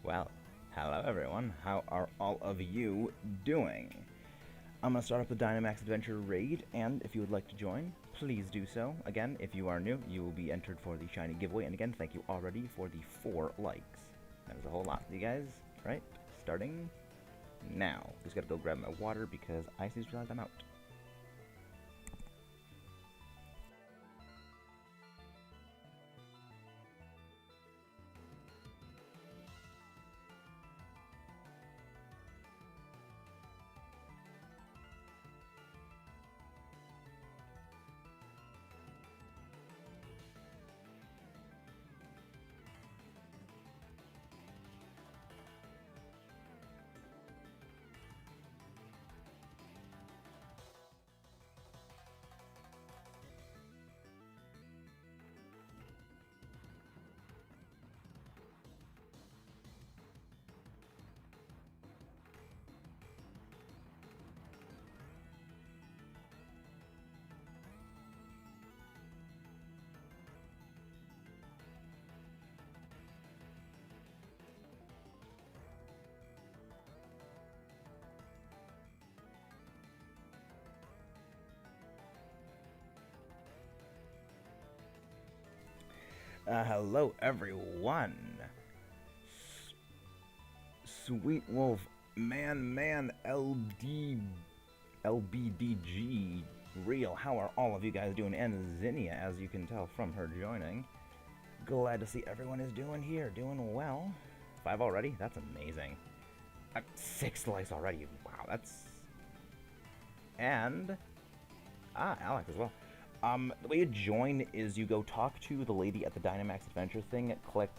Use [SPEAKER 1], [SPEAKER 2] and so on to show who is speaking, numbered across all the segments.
[SPEAKER 1] Well, hello everyone. How are all of you doing? I'm going to start up the Dynamax Adventure Raid, and if you would like to join, please do so. Again, if you are new, you will be entered for the shiny giveaway, and again, thank you already for the 4 likes. That is a whole lot, you guys. Right? Starting now. Just gotta go grab my water because I just realized I'm out. Hello everyone. Sweet Wolf, Man, LBDG, Real. How are all of you guys doing? And Zinnia, as you can tell from her joining. Glad to see everyone is doing here, doing well. 5 already? That's amazing. 6 likes already. Wow, that's... And... Alex as well. The way you join is you go talk to the lady at the Dynamax Adventure thing, click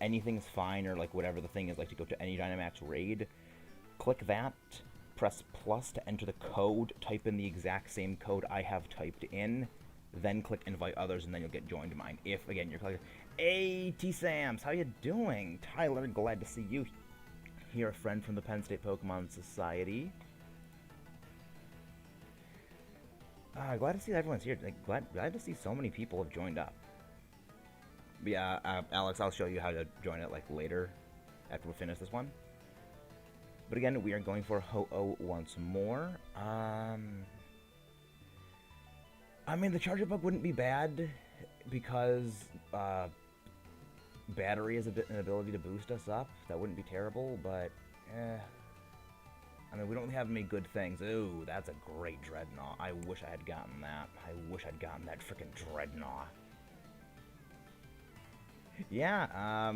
[SPEAKER 1] anything's fine, or like whatever the thing is, like to go to any Dynamax raid. Click that, press plus to enter the code, type in the exact same code I have typed in, then click invite others, and then you'll get joined to mine. If, again, you're clicking, hey, T-Sams, how you doing? Tyler, glad to see you here, a friend from the Penn State Pokemon Society. Glad to see everyone's here. Like, glad to see so many people have joined up. But yeah, Alex, I'll show you how to join it like later after we finish this one. But again, we are going for Ho-Oh once more. I mean, the charger bug wouldn't be bad because battery is an ability to boost us up. That wouldn't be terrible, but I mean, we don't have many good things. Ooh, that's a great Dreadnought. I wish I had gotten that. I wish I'd gotten that freaking Dreadnought. Yeah,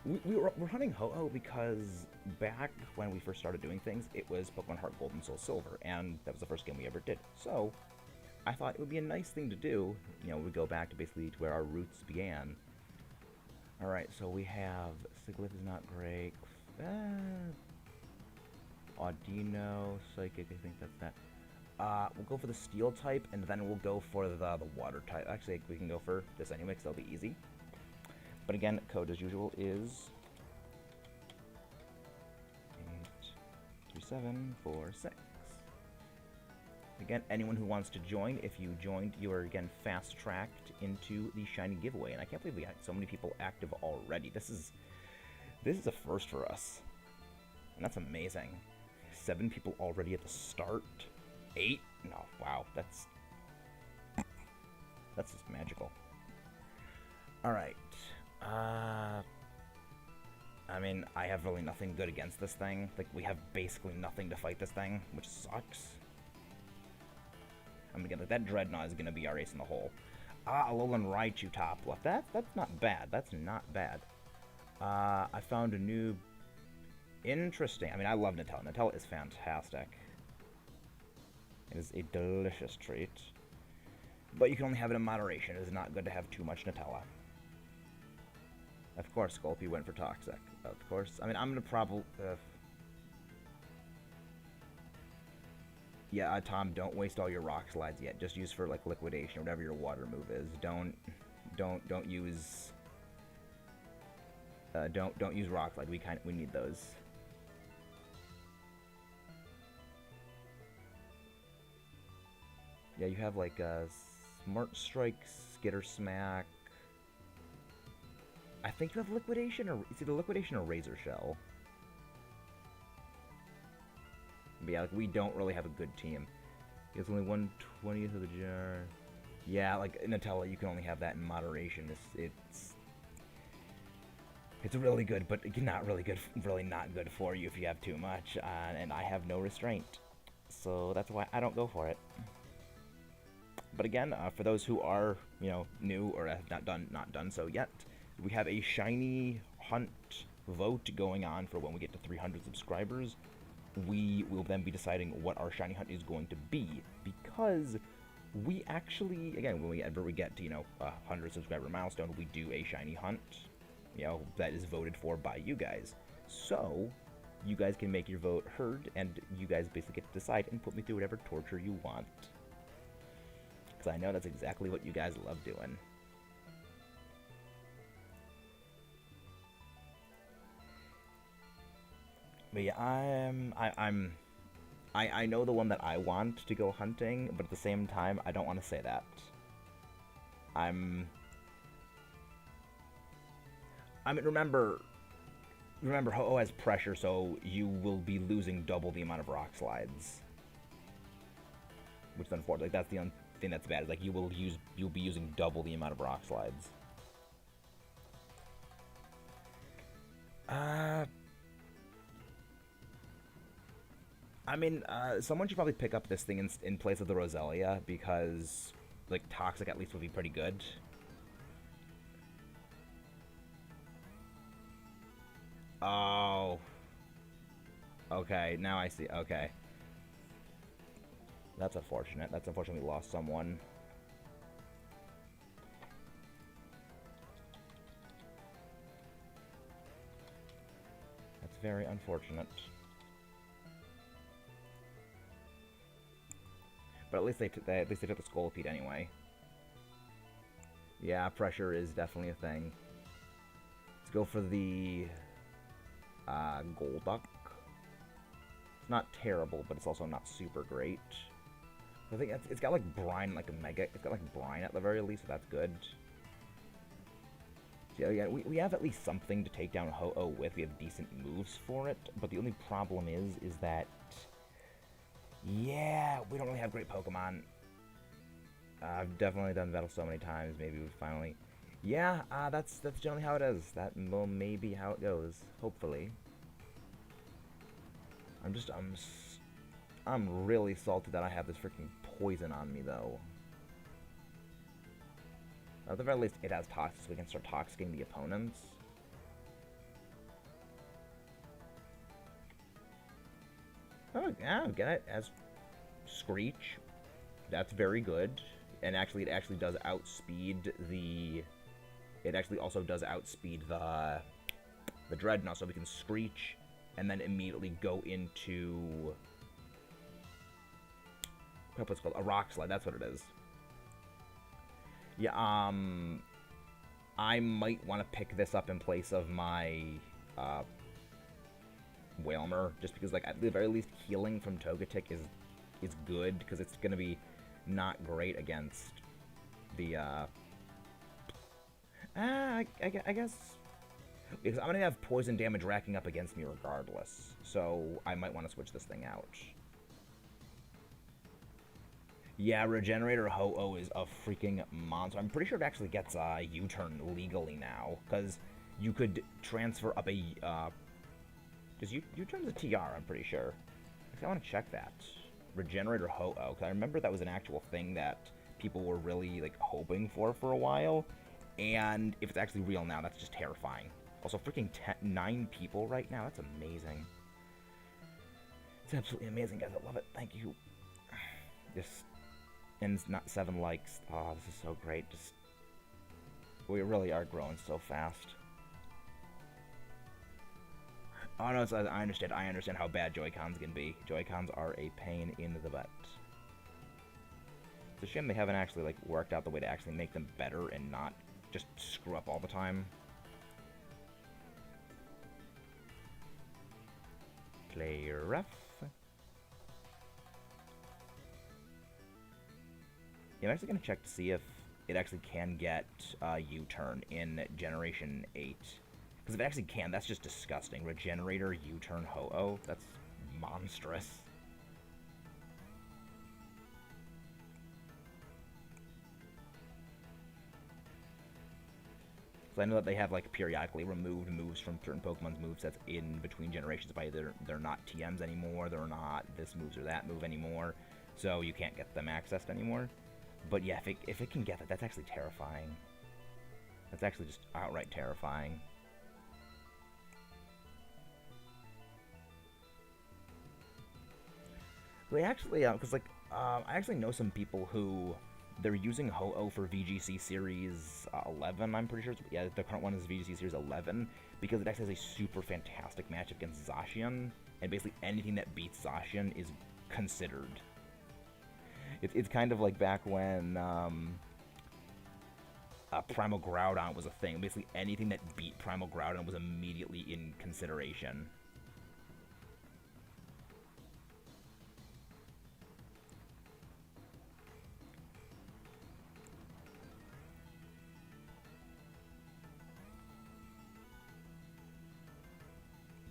[SPEAKER 1] we're hunting Ho-Oh because back when we first started doing things, it was Pokemon Heartgold and Soul Silver, and that was the first game we ever did. So, I thought it would be a nice thing to do. You know, we go back to basically to where our roots began. Alright, so we have Sigilyph is not great. Audino, Psychic, I think that's that. We'll go for the Steel type, and then we'll go for the Water type. Actually, we can go for this anyway, because that'll be easy. But again, code as usual is 83746. Again, anyone who wants to join, if you joined, you are again fast-tracked into the shiny giveaway. And I can't believe we got so many people active already. This is a first for us, and that's amazing. 7 people already at the start. 8? No, wow, that's just magical. Alright. I mean, I have really nothing good against this thing. Like, we have basically nothing to fight this thing, which sucks. I mean, again, like, that Dreadnought is gonna be our ace in the hole. Alolan Raichu top left. That's not bad. That's not bad. I found a new... Interesting. I mean, I love Nutella. Nutella is fantastic. It is a delicious treat. But you can only have it in moderation. It is not good to have too much Nutella. Of course, Sculpey went for Toxic. Of course. I mean, I'm gonna probably... Yeah, Tom, don't waste all your Rock Slides yet. Just use for, like, Liquidation or whatever your Water move is. Don't use... don't use Rock Slide. We need those. Yeah, you have like Smart Strike, Skitter Smack, I think you have liquidation, or it's either liquidation or razor shell. But yeah, like, we don't really have a good team. It's only 1/20th of the jar. Yeah, like Nutella, you can only have that in moderation. It's really good, but not really good. Really not good for you if you have too much. And I have no restraint, so that's why I don't go for it. But again, for those who are new or have not done so yet, we have a shiny hunt vote going on for when we get to 300 subscribers. We will then be deciding what our shiny hunt is going to be, because we actually, again, whenever we get to 100 subscriber milestone, we do a shiny hunt, that is voted for by you guys. So you guys can make your vote heard, and you guys basically get to decide and put me through whatever torture you want, because I know that's exactly what you guys love doing. But yeah, I know the one that I want to go hunting, but at the same time, I don't want to say that. I mean, remember, Ho-Oh has pressure, so you will be losing double the amount of rock slides. Which is unfortunate. Like, that's the thing that's bad. Is like you'll be using double the amount of rock slides. I mean, someone should probably pick up this thing in place of the Roselia, because, like, Toxic at least would be pretty good. Oh. Okay, now I see. Okay. That's unfortunate. That's unfortunate we lost someone. That's very unfortunate. But at least they took the Scolipede anyway. Yeah, pressure is definitely a thing. Let's go for the Golduck. It's not terrible, but it's also not super great. I think it's got like brine, like a mega. It's got like brine at the very least, so that's good. So yeah, we have at least something to take down Ho-Oh with. We have decent moves for it, but the only problem is that, yeah, we don't really have great Pokemon. I've definitely done battle so many times. Maybe we finally, yeah, that's generally how it is. That may be how it goes. Hopefully. I'm really salty that I have this freaking poison on me, though. At the very least, it has Toxic, so we can start toxicking the opponents. Oh, yeah, get it as Screech. That's very good. And actually, it actually does outspeed the... It actually also does outspeed the Dreadnought, so we can Screech and then immediately go into... What's it called? A Rock Slide, that's what it is. Yeah, I might want to pick this up in place of my, Wailmer, just because, like, at the very least, healing from Togetic is good, because it's gonna be not great against the, I guess, because I'm gonna have poison damage racking up against me regardless, so I might want to switch this thing out. Yeah, Regenerator Ho-Oh is a freaking monster. I'm pretty sure it actually gets a U-turn legally now, because you could transfer up a, because U-turn's a TR, I'm pretty sure. Actually, I want to check that. Regenerator Ho-Oh, because I remember that was an actual thing that people were really, like, hoping for a while, and if it's actually real now, that's just terrifying. Also, freaking 9 people right now, that's amazing. It's absolutely amazing, guys, I love it, thank you. Just... And it's not 7 likes. Oh, this is so great. Just, we really are growing so fast. Oh no, I understand. I understand how bad Joy-Cons can be. Joy-Cons are a pain in the butt. It's a shame they haven't actually like worked out the way to actually make them better and not just screw up all the time. Play rough. Yeah, I'm actually going to check to see if it actually can get U-turn in Generation 8. Because if it actually can, that's just disgusting. Regenerator, U-turn, Ho-Oh, that's monstrous. So I know that they have like periodically removed moves from certain Pokemon's movesets in between generations by either they're not TMs anymore, they're not this moves or that move anymore, so you can't get them accessed anymore. But yeah, if it can get that, that's actually terrifying. That's actually just outright terrifying. They actually, because like, I actually know some people who they're using Ho-Oh for VGC Series 11. I'm pretty sure. Yeah, the current one is VGC Series 11 because it actually has a super fantastic match against Zacian, and basically anything that beats Zacian is considered. It's kind of like back when Primal Groudon was a thing. Basically anything that beat Primal Groudon was immediately in consideration.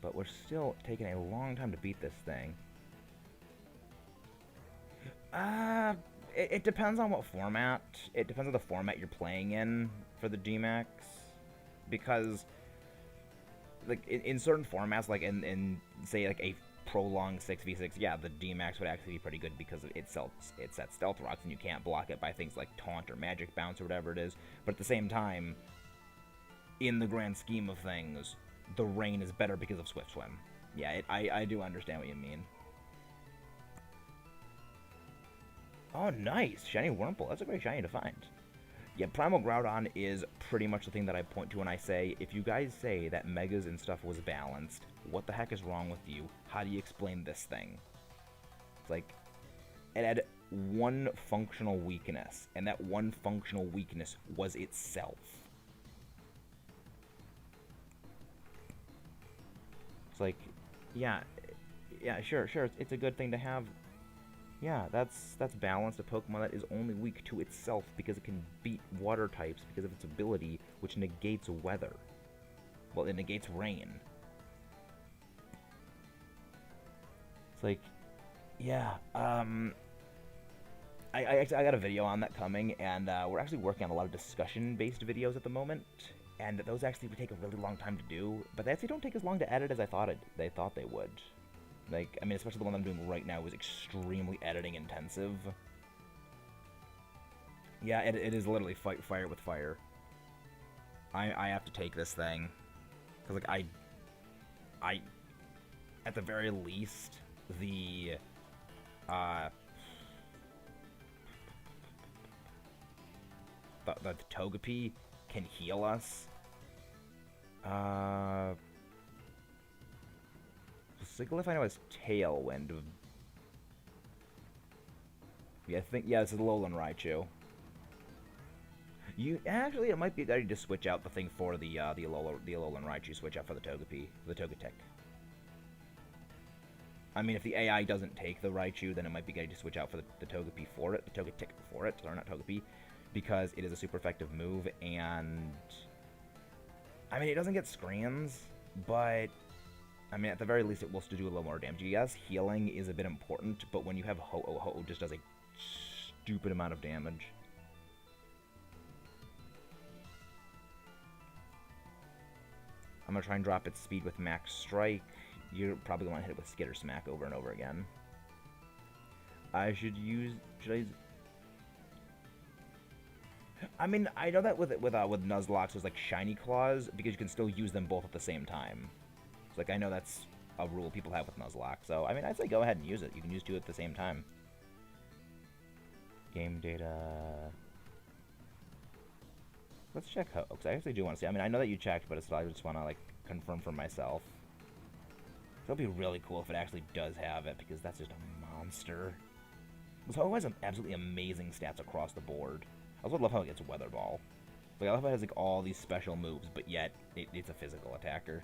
[SPEAKER 1] But we're still taking a long time to beat this thing. It depends on what format. It depends on the format you're playing in for the Dmax. Because, like, in certain formats, like in say, like, a prolonged 6v6, yeah, the Dmax would actually be pretty good because it sets Stealth Rocks and you can't block it by things like Taunt or Magic Bounce or whatever it is. But at the same time, in the grand scheme of things, the rain is better because of Swift Swim. Yeah, I do understand what you mean. Oh, nice! Shiny Wurmple. That's a great shiny to find. Yeah, Primal Groudon is pretty much the thing that I point to when I say, if you guys say that Megas and stuff was balanced, what the heck is wrong with you? How do you explain this thing? It's like, it had one functional weakness, and that one functional weakness was itself. It's like, yeah, sure, it's a good thing to have. Yeah, that's balanced. A Pokemon that is only weak to itself because it can beat water types because of its ability, which negates weather. Well, it negates rain. It's like, yeah, I got a video on that coming, and we're actually working on a lot of discussion-based videos at the moment, and those actually would take a really long time to do, but they actually don't take as long to edit as they thought they would. Like, I mean, especially the one I'm doing right now is extremely editing intensive. Yeah, it is literally fight fire with fire. I have to take this thing. Because, like, at the very least, the Togepi can heal us. Sigilyph I know has Tailwind. Yeah, this is Alolan Raichu. Actually, it might be a good idea to switch out the thing for the Alolan Raichu. Switch out for the Togepi, the Togetic. I mean, if the AI doesn't take the Raichu, then it might be good to switch out for the Togepi for it, the Togetic for it, or not Togepi, because it is a super effective move, and I mean, it doesn't get screens, but I mean, at the very least, it will still do a little more damage. Yes, healing is a bit important, but when you have Ho-Oh, Ho-Oh just does a stupid amount of damage. I'm gonna try and drop its speed with Max Strike. You're probably gonna want to hit it with Skitter Smack over and over again. Should I mean, I know that with Nuzlocke, there's like Shiny Claws, because you can still use them both at the same time. It's like, I know that's a rule people have with Nuzlocke, so, I mean, I'd say go ahead and use it. You can use two at the same time. Game data... Let's check Ho, because I actually do want to see. I mean, I know that you checked, but I just want to, like, confirm for myself. It'll be really cool if it actually does have it, because that's just a monster. This Ho has absolutely amazing stats across the board. I also love how it gets Weather Ball. Like, I love how it has, like, all these special moves, but yet it's a physical attacker.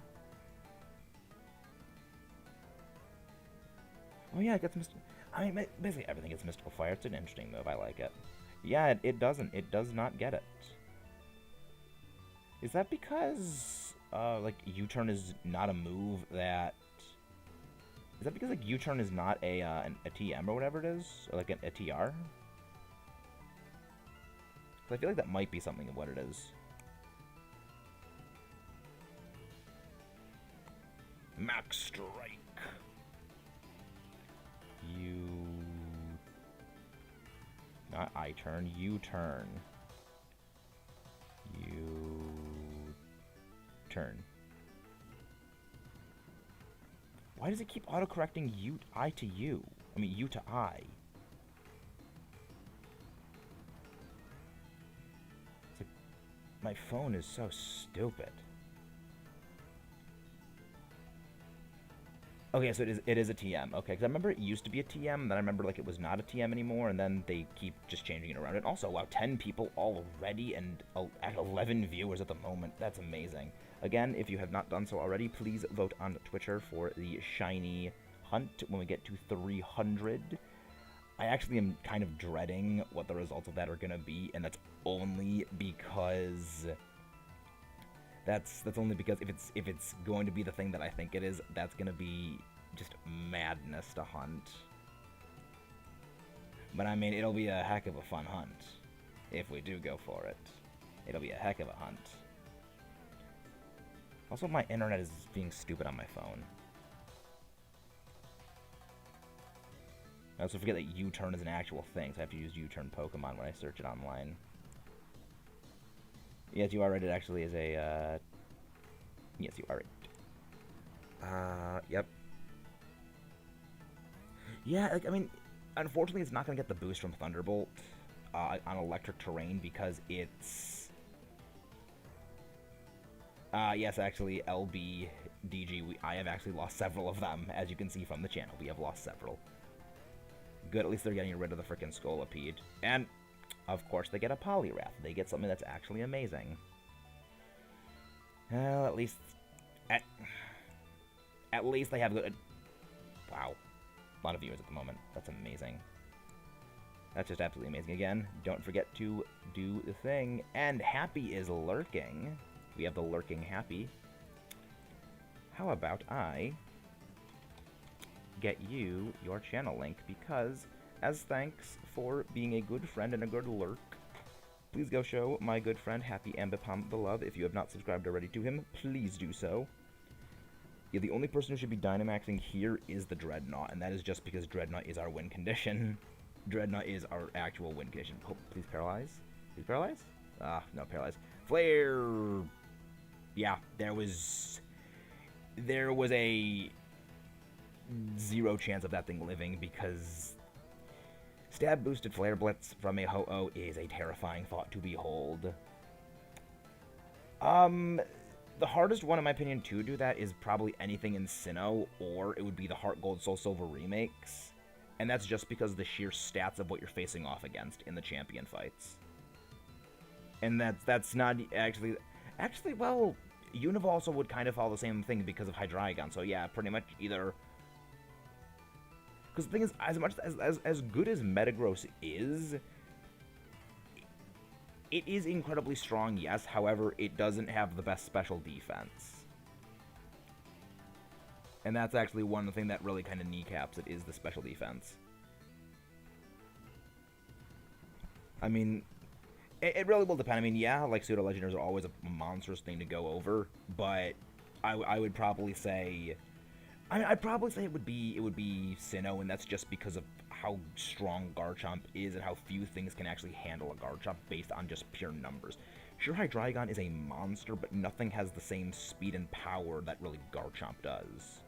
[SPEAKER 1] Oh yeah, it gets I mean, basically everything gets Mystical Fire. It's an interesting move. I like it. Yeah, it doesn't. It does not get it. Is that because, like, U-turn is not a move that... Is that because, like, U-turn is not a TM or whatever it is? Or, like, a TR? I feel like that might be something of what it is. Max Strike. Not I turn, you turn. You turn. Why does it keep autocorrecting I to you? I mean, you to I. It's like, my phone is so stupid. Okay, so it is a TM. Okay, because I remember it used to be a TM, then I remember like it was not a TM anymore, and then they keep just changing it around. And also, wow, 10 people already and at 11 viewers at the moment. That's amazing. Again, if you have not done so already, please vote on Twitter for the shiny hunt when we get to 300. I actually am kind of dreading what the results of that are going to be, and that's only because... That's only because if it's going to be the thing that I think it is, that's going to be just madness to hunt. But I mean, it'll be a heck of a fun hunt if we do go for it. It'll be a heck of a hunt. Also, my internet is being stupid on my phone. I also forget that U-turn is an actual thing, so I have to use U-turn Pokemon when I search it online. Yes, you are right. It actually is a, Yes, you are right. Yep. Yeah, like, I mean, unfortunately, it's not going to get the boost from Thunderbolt on electric terrain because it's... yes, actually, LB, DG, I have actually lost several of them, as you can see from the channel. We have lost several. Good, at least they're getting rid of the frickin' Scolipede. And... of course, they get a Poliwrath. They get something that's actually amazing. Well, at least they have good... Wow. A lot of viewers at the moment. That's amazing. That's just absolutely amazing. Again, don't forget to do the thing. And Happy is lurking. We have the lurking Happy. How about I get you your channel link, because... as thanks for being a good friend and a good lurk, please go show my good friend Happy Ambipom the love. If you have not subscribed already to him, please do so. Yeah, the only person who should be Dynamaxing here is the Dreadnought, and that is just because Dreadnought is our win condition. Dreadnought is our actual win condition. Oh, please paralyze. Please paralyze? Ah, no, paralyze. Flare! Yeah, there was a 0 chance of that thing living because... Stab boosted Flare Blitz from a Ho-Oh is a terrifying thought to behold. The hardest one, in my opinion, to do that is probably anything in Sinnoh, or it would be the Heartgold Soul Silver remakes. And that's just because of the sheer stats of what you're facing off against in the champion fights. And that's not actually... Actually, well, Unova also would kind of follow the same thing because of Hydreigon, so yeah, pretty much either... Because the thing is, as good as Metagross is, it is incredibly strong, yes. However, it doesn't have the best special defense. And that's actually one thing that really kind of kneecaps it, is the special defense. I mean, it really will depend. I mean, yeah, like pseudo-legendaries are always a monstrous thing to go over, but I would probably say... I'd probably say it would be Sinnoh, and that's just because of how strong Garchomp is and how few things can actually handle a Garchomp based on just pure numbers. Sure, Hydreigon is a monster, but nothing has the same speed and power that really Garchomp does.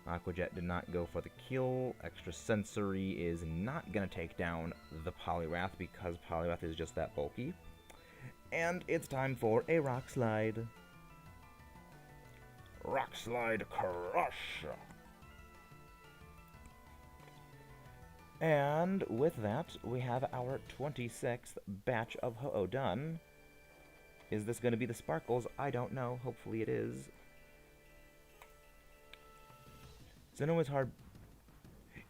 [SPEAKER 1] Aqua Jet did not go for the kill. Extrasensory is not going to take down the Poliwrath because Poliwrath is just that bulky. And it's time for a Rock Slide. Rock Slide Crush! And with that, we have our 26th batch of Ho-Oh done. Is this going to be the Sparkles? I don't know. Hopefully it is. Sinnoh is hard.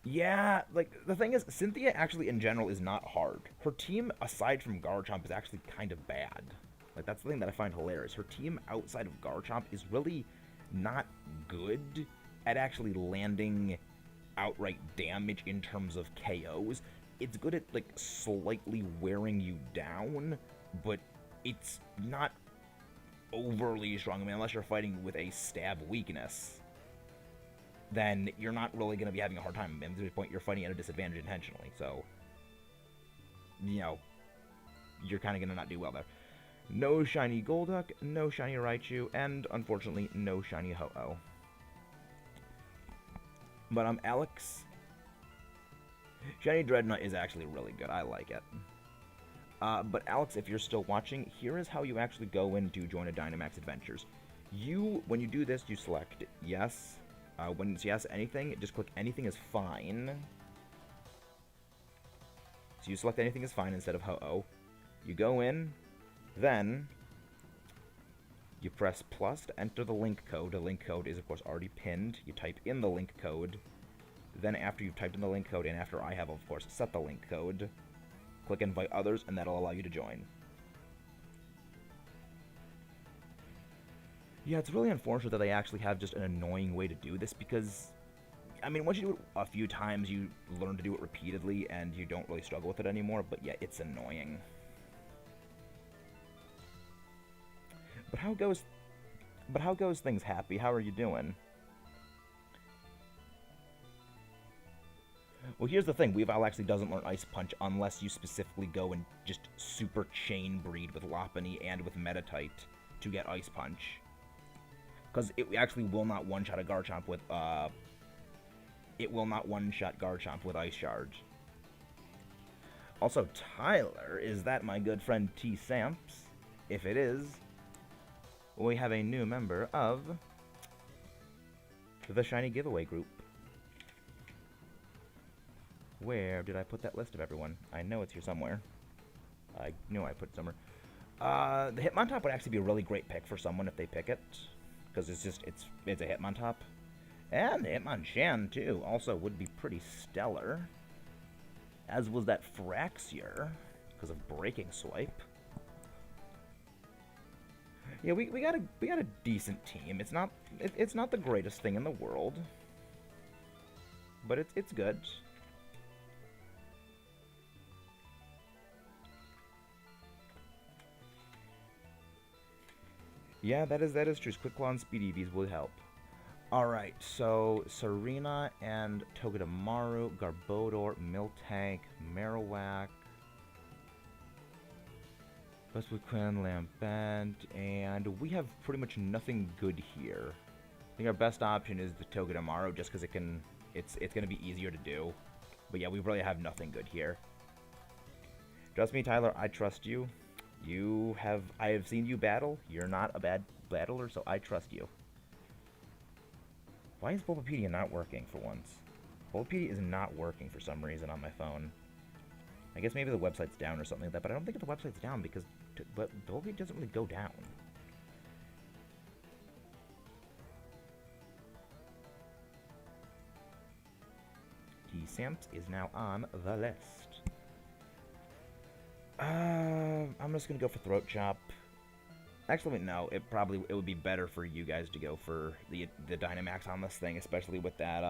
[SPEAKER 1] Yeah, like, the thing is, Cynthia actually, in general, is not hard. Her team, aside from Garchomp, is actually kind of bad. Like, that's the thing that I find hilarious. Her team, outside of Garchomp, is really not good at actually landing outright damage in terms of KOs. It's good at, like, slightly wearing you down, but it's not overly strong. I mean, unless you're fighting with a stab weakness, then you're not really going to be having a hard time. At this point, you're fighting at a disadvantage intentionally, so, you know, you're kind of going to not do well there. No shiny Golduck, no shiny Raichu, and, unfortunately, no shiny Ho-Oh. But, Alex, shiny Dreadnought is actually really good. I like it. But, Alex, if you're still watching, here is how you actually go in to join a Dynamax Adventures. When you do this, you select yes. When it's yes, anything, just click anything is fine. So you select anything is fine instead of ho-oh. You go in, then you press plus to enter the link code. The link code is, of course, already pinned. You type in the link code. Then after you've typed in the link code, and after I have, of course, set the link code, click invite others, and that'll allow you to join. Yeah, it's really unfortunate that they actually have just an annoying way to do this, because, I mean, once you do it a few times, you learn to do it repeatedly, and you don't really struggle with it anymore, but yeah, it's annoying. But how goes things, Happy? How are you doing? Well, here's the thing. Weavile actually doesn't learn Ice Punch unless you specifically go and just super chain breed with Lopunny and with Metatite to get Ice Punch. Because it actually will not one-shot a Garchomp with, it will not one-shot Garchomp with Ice Charge. Also, Tyler, is that my good friend T. Samps? If it is, we have a new member of the Shiny Giveaway group. Where did I put that list of everyone? I know it's here somewhere. I knew I put it somewhere. The Hitmontop would actually be a really great pick for someone if they pick it. Because it's a Hitmontop. And Hitmonchan, too, also would be pretty stellar. As was that Fraxier, because of Breaking Swipe. Yeah, we got a decent team. It's not the greatest thing in the world, but it's good. Yeah, that is true. Quick Claw and Speed EVs would help. Alright, so Serena and Togedemaru, Garbodor, Miltank, Marowak, Vespiquen, Lambent, and we have pretty much nothing good here. I think our best option is the Togedemaru, just because it's going to be easier to do. But yeah, we really have nothing good here. Trust me, Tyler, I trust you. I have seen you battle. You're not a bad battler, so I trust you. Why is Bulbapedia not working for once? Bulbapedia is not working for some reason on my phone. I guess maybe the website's down or something like that, but I don't think the website's down because Bulbapedia doesn't really go down. T-Samps is now on the list. I'm just gonna go for Throat Chop. Actually, no. It would be better for you guys to go for the Dynamax on this thing, especially with that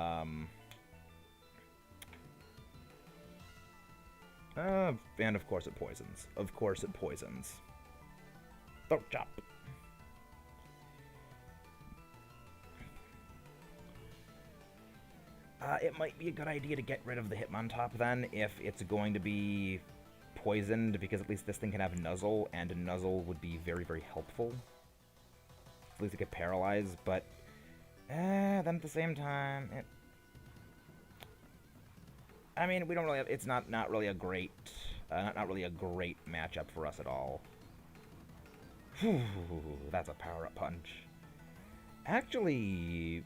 [SPEAKER 1] and of course it poisons. Of course it poisons. Throat Chop. It might be a good idea to get rid of the Hitmontop then, if it's going to be poisoned, because at least this thing can have Nuzzle, and a Nuzzle would be very, very helpful. At least it could paralyze, but then at the same time, I mean, we don't really have, it's not really a great, not really a great matchup for us at all. Whew, that's a power-up punch. Actually,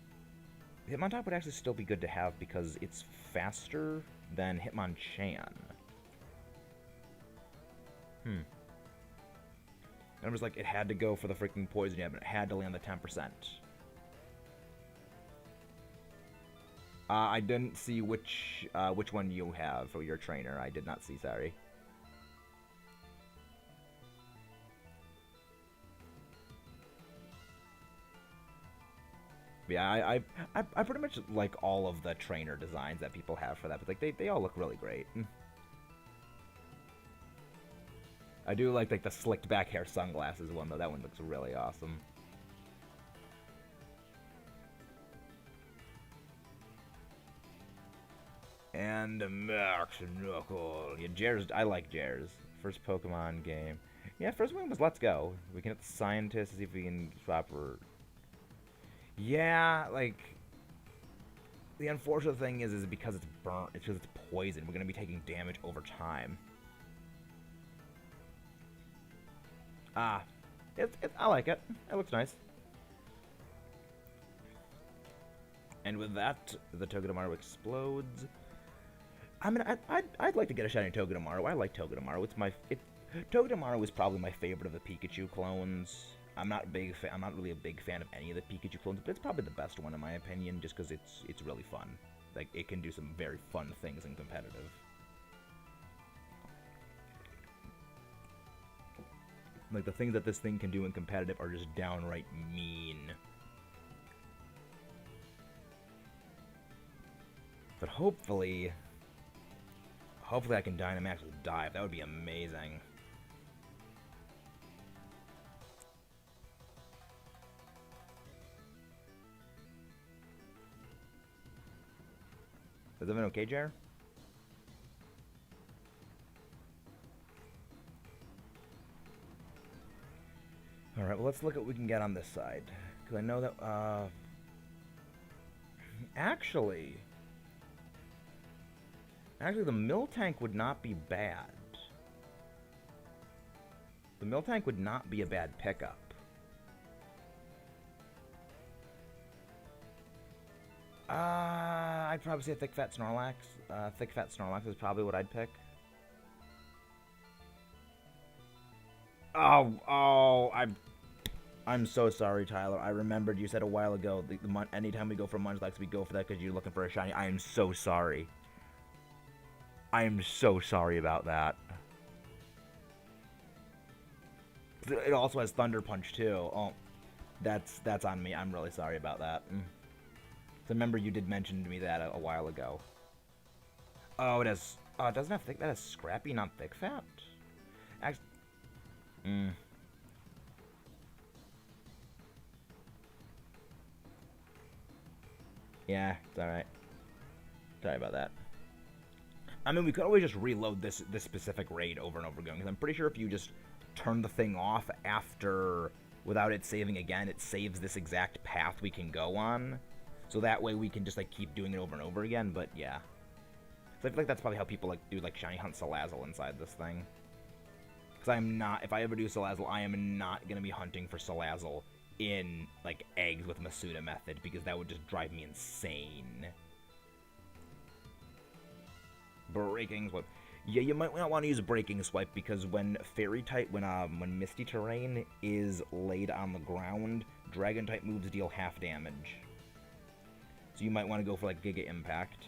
[SPEAKER 1] Hitmontop would actually still be good to have because it's faster than Hitmonchan. And it was like, it had to go for the freaking poison jab, and it had to land the 10%. I didn't see which one you have for your trainer. I did not see. Sorry. Yeah, I pretty much like all of the trainer designs that people have for that, but like they all look really great. I do like the slicked back hair sunglasses one though. That one looks really awesome. And Max Knuckle. Yeah, Jair's. I like Jair's. First Pokemon game. Yeah, first one was Let's Go. We can hit the scientist, see if we can swap her. Yeah, like the unfortunate thing is because it's burnt, it's because it's poison. We're gonna be taking damage over time. Ah, I like it. It looks nice. And with that, the Togedemaru explodes. I mean, I'd like to get a shiny Togedemaru. I like Togedemaru. Togedemaru is probably my favorite of the Pikachu clones. I'm not really a big fan of any of the Pikachu clones, but it's probably the best one in my opinion, just because it's really fun. Like it can do some very fun things in competitive. Like the things that this thing can do in competitive are just downright mean. But hopefully I can Dynamax with Dive. That would be amazing. Is everything okay, Jer? Alright, well, let's look at what we can get on this side. Because I know that, Actually, the Miltank would not be bad. The Miltank would not be a bad pickup. I'd probably say Thick Fat Snorlax. Thick Fat Snorlax is probably what I'd pick. Oh, I'm so sorry, Tyler. I remembered you said a while ago, anytime we go for Munchlax, we go for that because you're looking for a shiny. I am so sorry. I am so sorry about that. It also has Thunder Punch, too. Oh, that's on me. I'm really sorry about that. So remember you did mention to me that a while ago. Oh, it has... Oh, it doesn't have thick... That has Scrappy, not Thick Fat? Actually... Yeah, it's alright. Sorry about that. I mean, we could always just reload this specific raid over and over again, because I'm pretty sure if you just turn the thing off after... without it saving again, it saves this exact path we can go on. So that way we can just, like, keep doing it over and over again, but yeah. So I feel like that's probably how people, like, do, like, Shiny Hunt Salazzle inside this thing. Because I'm not... If I ever do Salazzle, I am not going to be hunting for Salazzle in, like, eggs with Masuda method, because that would just drive me insane. Breaking Swipe. Yeah, you might not want to use Breaking Swipe, because when when Misty Terrain is laid on the ground, Dragon-type moves deal half damage. So you might want to go for, like, Giga Impact.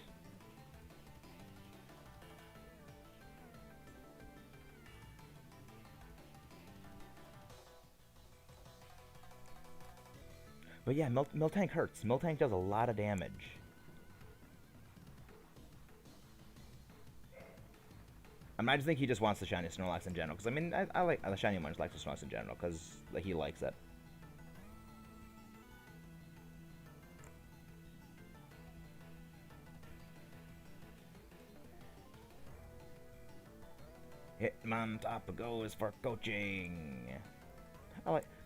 [SPEAKER 1] But yeah, Miltank hurts. Miltank does a lot of damage. I mean, I just think he just wants the shiny Snorlax in general. Because, I mean, I like the shiny Munchlax the Snorlax in general. Because like, he likes it. Hitmontop goes for coaching.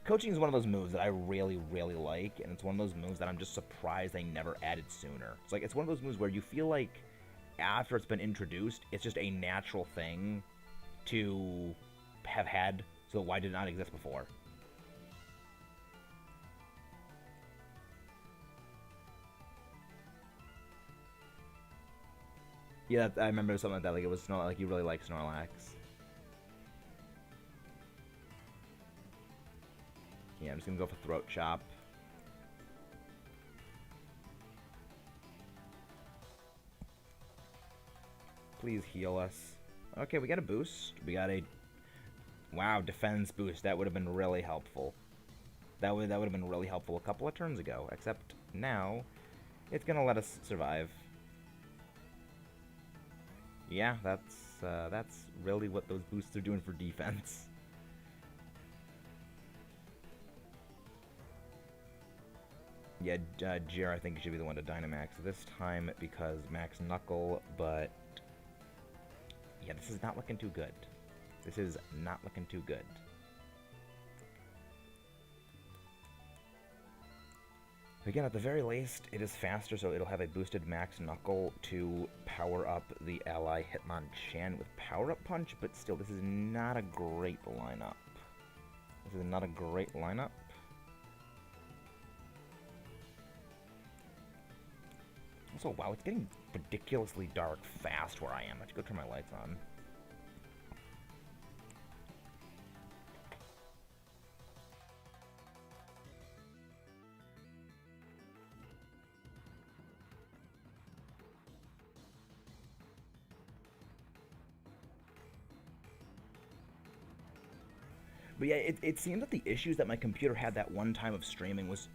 [SPEAKER 1] Coaching is one of those moves that I really, really like, and it's one of those moves that I'm just surprised they never added sooner. It's one of those moves where you feel like after it's been introduced, it's just a natural thing to have had, so why did it not exist before? Yeah, I remember something like that, like it was Snorlax, like you really like Snorlax. Yeah, I'm just gonna go for Throat Chop. Please heal us. Okay, we got a boost. We got a... Wow, defense boost. That would have been really helpful. That would have been really helpful a couple of turns ago. Except now, it's gonna let us survive. Yeah, that's really what those boosts are doing for defense. Yeah, Jer, I think, should be the one to Dynamax this time because Max Knuckle, but... Yeah, this is not looking too good. This is not looking too good. Again, at the very least, it is faster, so it'll have a boosted Max Knuckle to power up the ally Hitmonchan with Power-Up Punch, but still, this is not a great lineup. This is not a great lineup. Also, wow, it's getting ridiculously dark fast where I am. I have to go turn my lights on. But yeah, it seemed that the issues that my computer had that one time of streaming was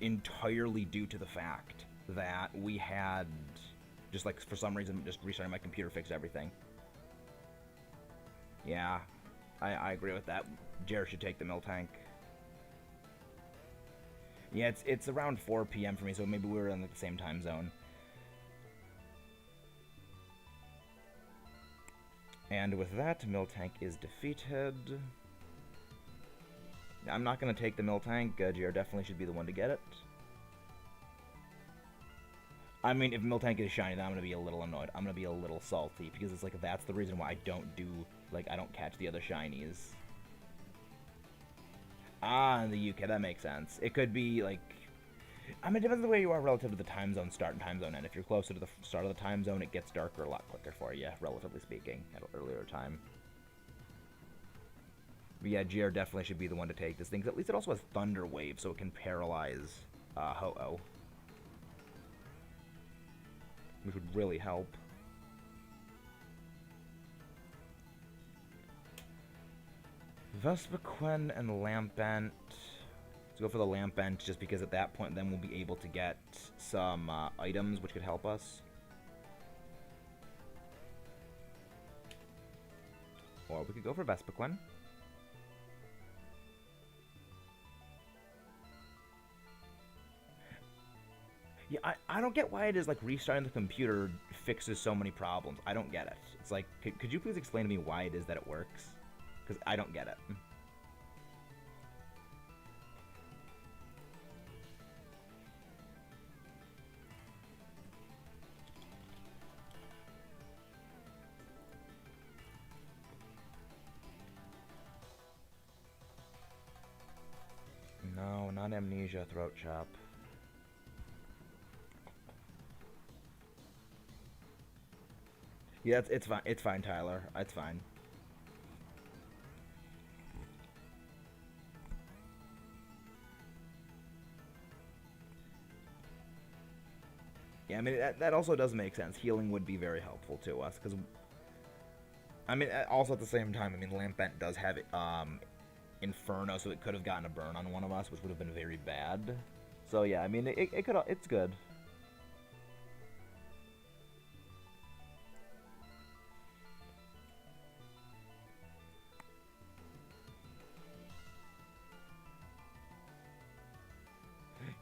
[SPEAKER 1] entirely due to the fact that we had, just like for some reason, just restarting my computer fixed everything. Yeah, I agree with that. Jared should take the Miltank. Yeah, it's around 4 p.m. for me, so maybe we were in the same time zone. And with that, Miltank is defeated. I'm not going to take the Miltank. GR definitely should be the one to get it. I mean, if Miltank is shiny, then I'm going to be a little annoyed. I'm going to be a little salty, because it's like, that's the reason why I don't do, like, I don't catch the other shinies. Ah, in the UK, that makes sense. It could be, like... I mean, it depends on the way you are relative to the time zone start and time zone end. If you're closer to the start of the time zone, it gets darker a lot quicker for you, relatively speaking, at an earlier time. But yeah, GR definitely should be the one to take this thing, because at least it also has Thunder Wave, so it can paralyze Ho-Oh. Which would really help. Vespiquen and Lampent. Let's go for the Lampent, just because at that point then we'll be able to get some items which could help us. Or we could go for Vespiquen. Yeah, I don't get why it is like restarting the computer fixes so many problems. I don't get it. It's like, could you please explain to me why it is that it works? Because I don't get it. No, not Amnesia, Throat Chop. Yeah, it's fine. It's fine, Tyler. It's fine. Yeah, I mean, that also does make sense. Healing would be very helpful to us, because... I mean, also at the same time, I mean, Lampent does have Inferno, so it could have gotten a burn on one of us, which would have been very bad. So yeah, I mean, it's good.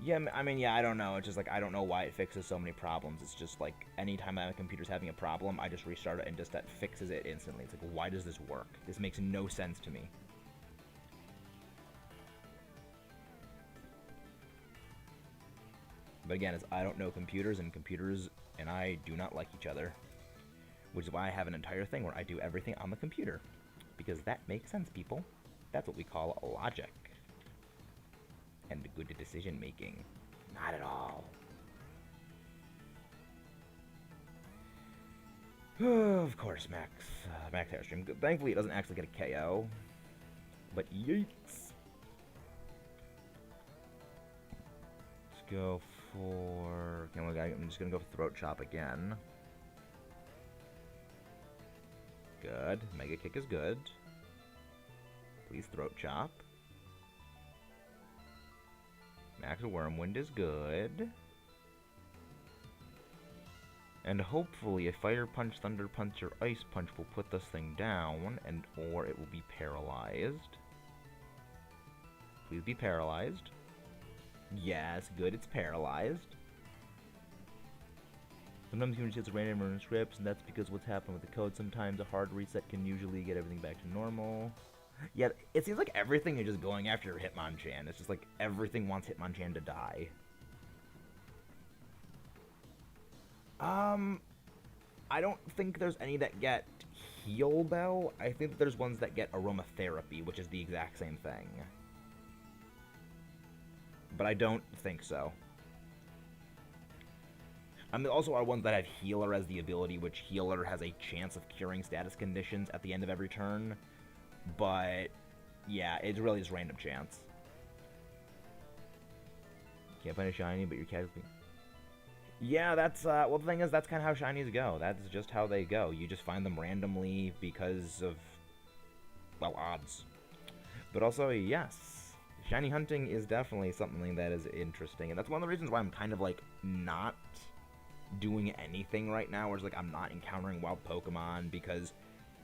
[SPEAKER 1] Yeah, I mean, yeah, I don't know. It's just like, I don't know why it fixes so many problems. It's just like, anytime my computer's having a problem, I just restart it and just that fixes it instantly. It's like, why does this work? This makes no sense to me. But again, it's, I don't know computers, and computers and I do not like each other. Which is why I have an entire thing where I do everything on the computer. Because that makes sense, people. That's what we call logic. And good decision making. Not at all. Of course, Max Airstream. Thankfully, it doesn't actually get a KO. But yikes. Let's go for... I'm just gonna go for Throat Chop again. Good. Mega Kick is good. Please Throat Chop. Max Wormwind is good. And hopefully a Fire Punch, Thunder Punch, or Ice Punch will put this thing down, or it will be paralyzed. Please be paralyzed. Yes, good, it's paralyzed. Sometimes you can just random run scripts, and that's because what's happened with the code. Sometimes a hard reset can usually get everything back to normal. Yeah, it seems like everything is just going after Hitmonchan. It's just like everything wants Hitmonchan to die. I don't think there's any that get Heal Bell. I think that there's ones that get Aromatherapy, which is the exact same thing. But I don't think so. There also are ones that have Healer as the ability, which Healer has a chance of curing status conditions at the end of every turn. But, yeah, it's really just random chance. Can't find a shiny, but your cat is being... Yeah, that's, well, the thing is, that's kind of how shinies go. That's just how they go. You just find them randomly because of, well, odds. But also, yes, shiny hunting is definitely something that is interesting. And that's one of the reasons why I'm kind of, like, not doing anything right now, where it's like I'm not encountering wild Pokemon, because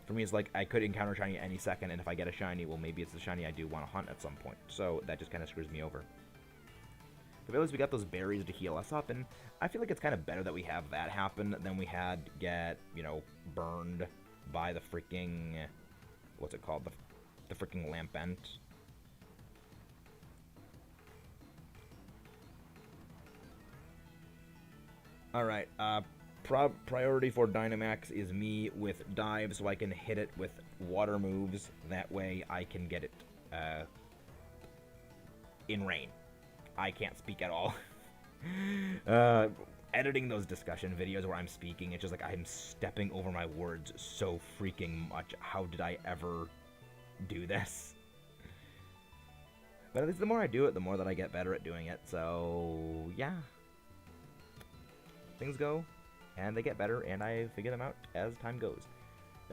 [SPEAKER 1] for me it's like I could encounter a shiny any second, and if I get a shiny, well, maybe it's the shiny I do want to hunt at some point, so that just kind of screws me over. But at least we got those berries to heal us up, and I feel like it's kind of better that we have that happen than we had get, you know, burned by the freaking, what's it called, the freaking Lampent. Alright, priority for Dynamax is me with Dive, so I can hit it with water moves. That way I can get it, in rain. I can't speak at all. Editing those discussion videos where I'm speaking, it's just like I'm stepping over my words so freaking much. How did I ever do this? But at least the more I do it, the more that I get better at doing it, so yeah. Things go, and they get better, and I figure them out as time goes.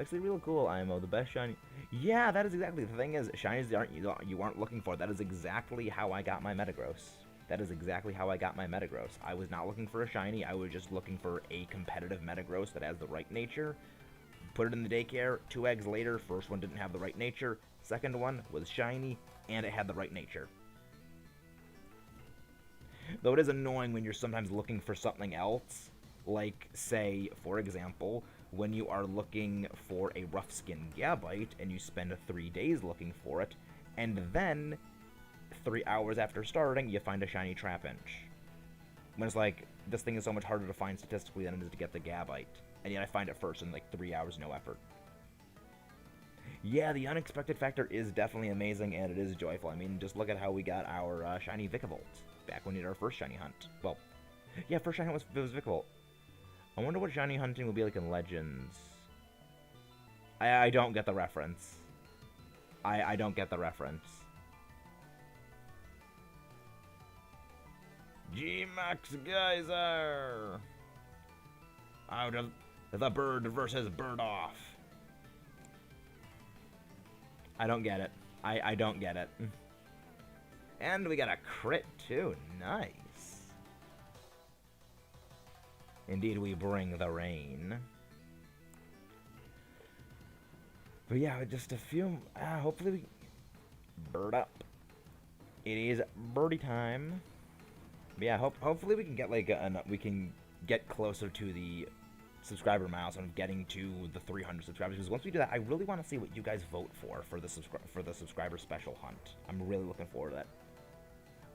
[SPEAKER 1] Actually, real cool, IMO, the best shiny. Yeah, that is exactly the thing. Is shinies you aren't looking for. That is exactly how I got my Metagross. That is exactly how I got my Metagross. I was not looking for a shiny. I was just looking for a competitive Metagross that has the right nature. Put it in the daycare. 2 eggs later, first one didn't have the right nature. Second one was shiny, and it had the right nature. Though it is annoying when you're sometimes looking for something else, like, say, for example, when you are looking for a rough skin Gabite and you spend 3 days looking for it, and then 3 hours after starting, you find a shiny Trapinch. When it's like, this thing is so much harder to find statistically than it is to get the Gabite, and yet I find it first in like 3 hours, no effort. Yeah, the unexpected factor is definitely amazing, and it is joyful. I mean, just look at how we got our shiny Vikavolt back when we did our first shiny hunt. Well, yeah, first shiny hunt was Vikavolt. I wonder what shiny hunting will be like in Legends. I don't get the reference. I don't get the reference. G-Max Geyser! Out of the bird versus bird off. I don't get it. I don't get it. And we got a crit too. Nice. Indeed, we bring the rain. But yeah, just a few. Hopefully, we bird up. It is birdie time. But yeah, hopefully we can get like we can get closer to the subscriber milestone of getting to the 300 subscribers. Because once we do that, I really want to see what you guys vote for the subscriber special hunt. I'm really looking forward to that.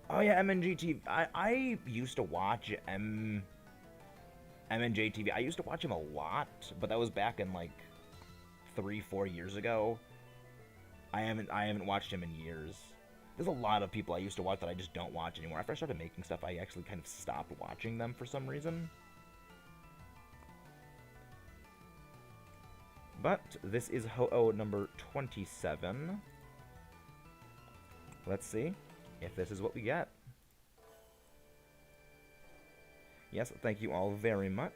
[SPEAKER 1] Oh yeah, MNG TV. I used to watch MNJ TV. I used to watch him a lot, but that was back in like 3-4 years ago. I haven't watched him in years. There's a lot of people I used to watch that I just don't watch anymore. After I started making stuff, I actually kind of stopped watching them for some reason. But this is Ho-Oh number 27. Let's see if this is what we get. Yes, thank you all very much.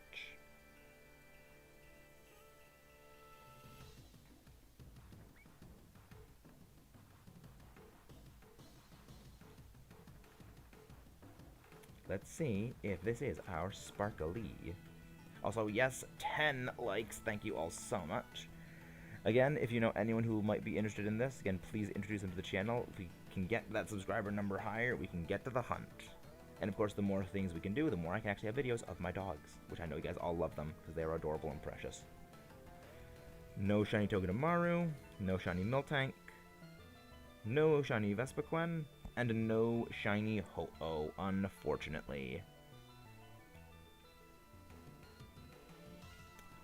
[SPEAKER 1] Let's see if this is our Sparkly. Also, yes, 10 likes. Thank you all so much. Again, if you know anyone who might be interested in this, again, please introduce them to the channel. If we can get that subscriber number higher, we can get to the hunt. And of course, the more things we can do, the more I can actually have videos of my dogs, which I know you guys all love them, because they are adorable and precious. No shiny Togedemaru, no shiny Miltank, no shiny Vespiquen, and no shiny Ho-Oh, unfortunately.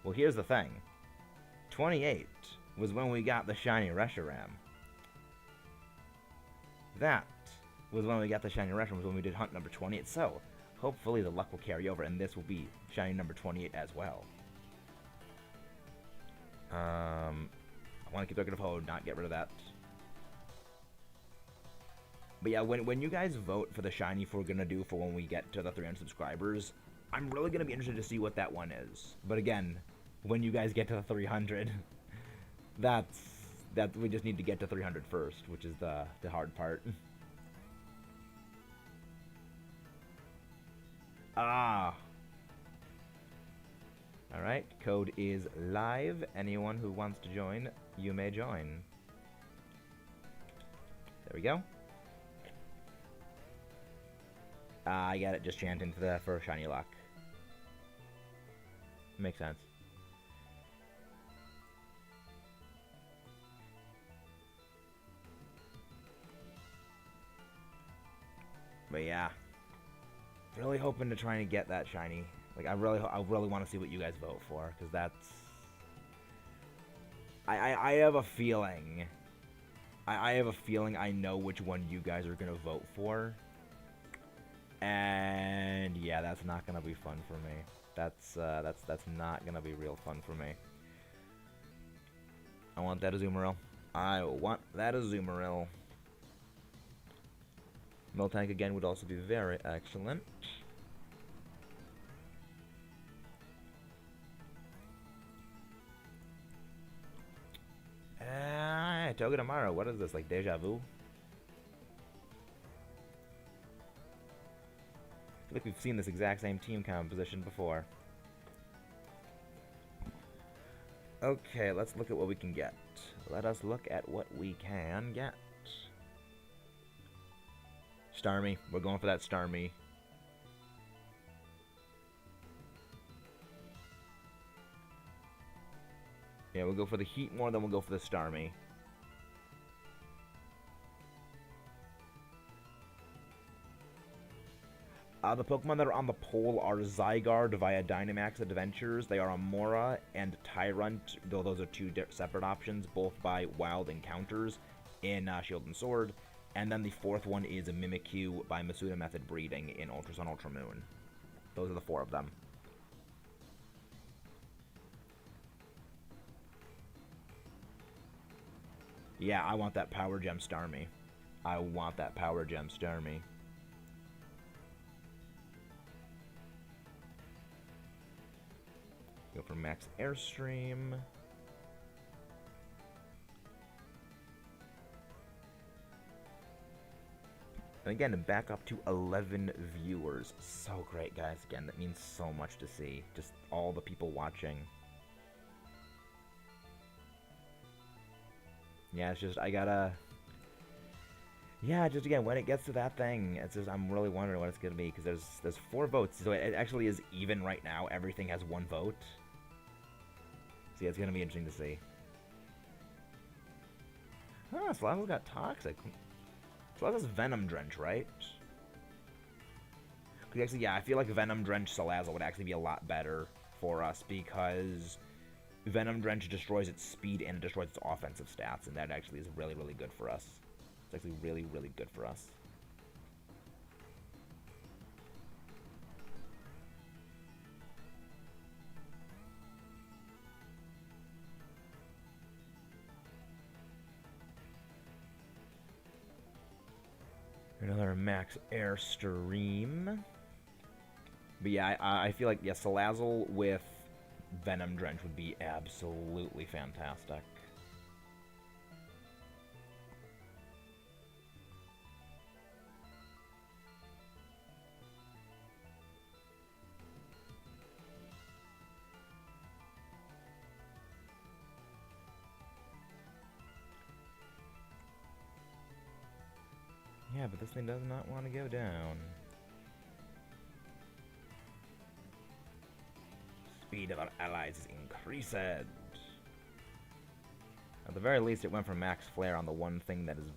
[SPEAKER 1] Well, here's the thing. 28 was when we got the shiny Reshiram. That was when we got the shiny Reshiram, was when we did hunt number 28. So, hopefully the luck will carry over, and this will be shiny number 28 as well. I want to keep looking at Ho, not get rid of that. But yeah, when you guys vote for the shiny we're going to do for when we get to the 300 subscribers, I'm really going to be interested to see what that one is. But again, when you guys get to the 300, that we just need to get to 300 first, which is the hard part. Ah. Alright, code is live. Anyone who wants to join, you may join. There we go. I got it, just chanting for shiny luck. Makes sense. But yeah, really hoping to try and get that shiny. Like I really want to see what you guys vote for, because that's. I have a feeling. I have a feeling I know which one you guys are gonna vote for. And yeah, that's not gonna be fun for me. That's not gonna be real fun for me. I want that Azumarill. I want that Azumarill. Miltank again would also be very excellent. Togedemaru, what is this, like deja vu? I feel like we've seen this exact same team composition before. Okay, let's look at what we can get. Let us look at what we can get. Starmie. We're going for that Starmie. Yeah, we'll go for the Heat more than we'll go for the Starmie. The Pokemon that are on the poll are Zygarde via Dynamax Adventures. They are Amora and Tyrant, though those are two separate options, both by Wild Encounters in Shield and Sword. And then the fourth one is a Mimikyu by Masuda Method Breeding in Ultra Sun, Ultra Moon. Those are the four of them. Yeah, I want that Power Gem Starmie. I want that Power Gem Starmie. Go for Max Airstream. And again, back up to 11 viewers. So great, guys. Again, that means so much to see. Just all the people watching. Yeah, it's just, I gotta... Yeah, just again, when it gets to that thing, it's just, I'm really wondering what it's gonna be, because there's 4 votes, so it actually is even right now. Everything has 1 vote. So yeah, it's gonna be interesting to see. Huh, Salazzle's got Toxic. Salazzle's Venom Drench, right? Because actually, yeah, I feel like Venom Drench Salazzle would actually be a lot better for us, because Venom Drench destroys its speed and it destroys its offensive stats, and that actually is really, really good for us. It's actually really, really good for us. Another Max Airstream. But yeah, I feel like, yeah, Salazzle with Venom Drench would be absolutely fantastic. Yeah, but this thing does not want to go down. Speed of our allies is increased. At the very least, it went from max flare on the one thing that is,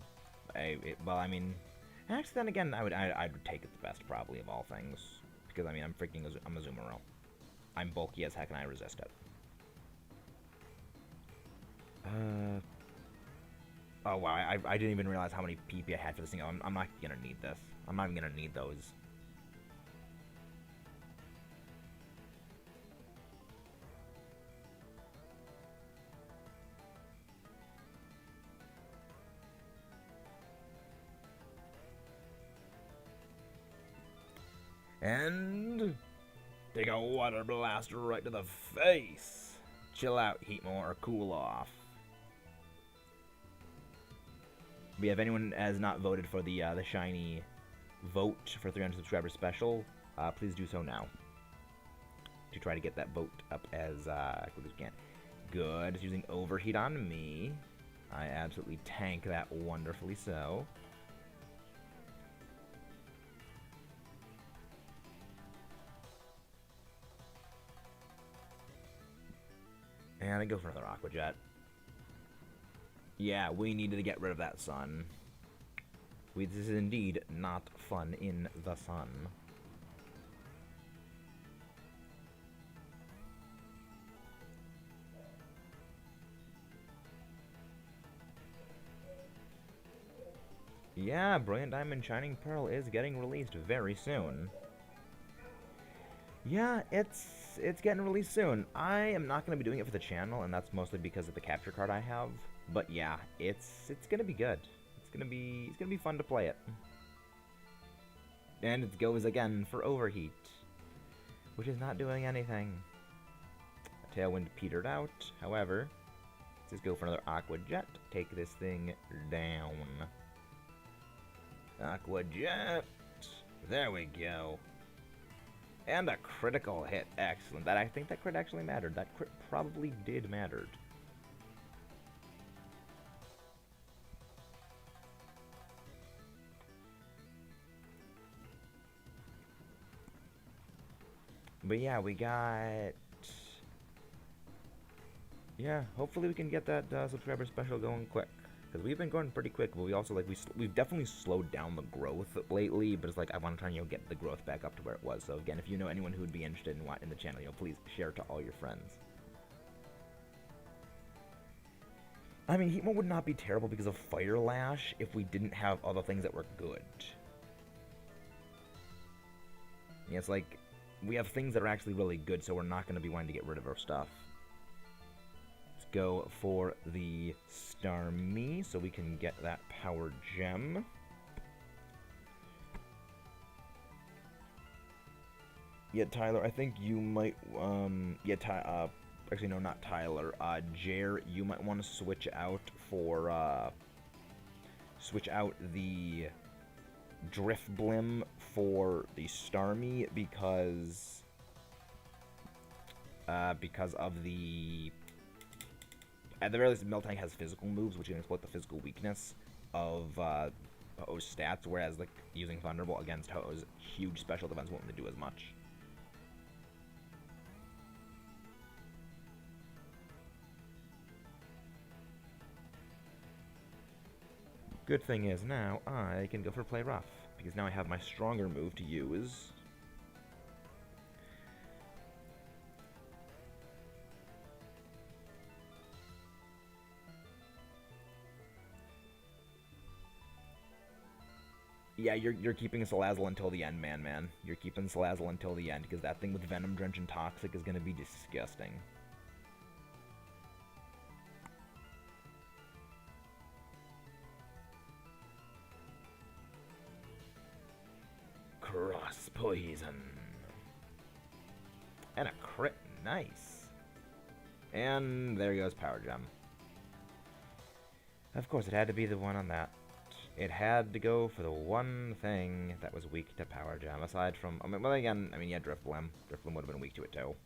[SPEAKER 1] well, I mean, actually, then again, I'd take it the best probably of all things, because I mean, I'm a Azumarill. I'm bulky as heck, and I resist it. Oh wow, I didn't even realize how many PP I had for this thing. I'm not gonna need this. I'm not even gonna need those. And take a water blast right to the face. Chill out, Heatmo, or cool off. But yeah, if anyone has not voted for the shiny vote for 300 subscribers special, please do so now. To try to get that vote up as quick as we can. Good. It's using overheat on me. I absolutely tank that wonderfully so. And I go for another Aqua Jet. Yeah, we needed to get rid of that sun. This is indeed not fun in the sun. Yeah, Brilliant Diamond Shining Pearl is getting released very soon. Yeah, it's getting released soon. I am not going to be doing it for the channel, and that's mostly because of the capture card I have. But yeah, it's gonna be good. It's gonna be fun to play it. And it goes again for overheat, which is not doing anything. Tailwind petered out. However, let's just go for another Aqua Jet. Take this thing down. Aqua Jet. There we go. And a critical hit. Excellent. I think that crit actually mattered. That crit probably did matter. But yeah, we got... Yeah, hopefully we can get that subscriber special going quick. Because we've been going pretty quick, but we also, like, we've definitely slowed down the growth lately. But it's like, I want to try and, get the growth back up to where it was. So again, if you know anyone who would be interested in the channel, please share to all your friends. I mean, Heatmo would not be terrible because of Fire Lash if we didn't have other things that were good. Yeah, it's like... We have things that are actually really good, so we're not going to be wanting to get rid of our stuff. Let's go for the Starmie, so we can get that Power Gem. Yeah, Tyler, I think you might, actually, no, not Tyler. Jer, you might want to switch out for, switch out the Drifblim for the Starmie because of the... At the very least, Miltank has physical moves, which can exploit the physical weakness of Ho-Oh's stats, whereas like using Thunderbolt against Ho-Oh's huge special defense won't do as much. Good thing is now I can go for Play Rough, because now I have my stronger move to use. Yeah, you're keeping Salazzle until the end, man. You're keeping Salazzle until the end, because that thing with Venom Drench and Toxic is going to be disgusting. Cross Poison. And a crit. Nice. And there goes Power Gem. Of course, it had to be the one on that. It had to go for the one thing that was weak to Power Gem, aside from... well, again, yeah, Drifblim. Drifblim would have been weak to it, too.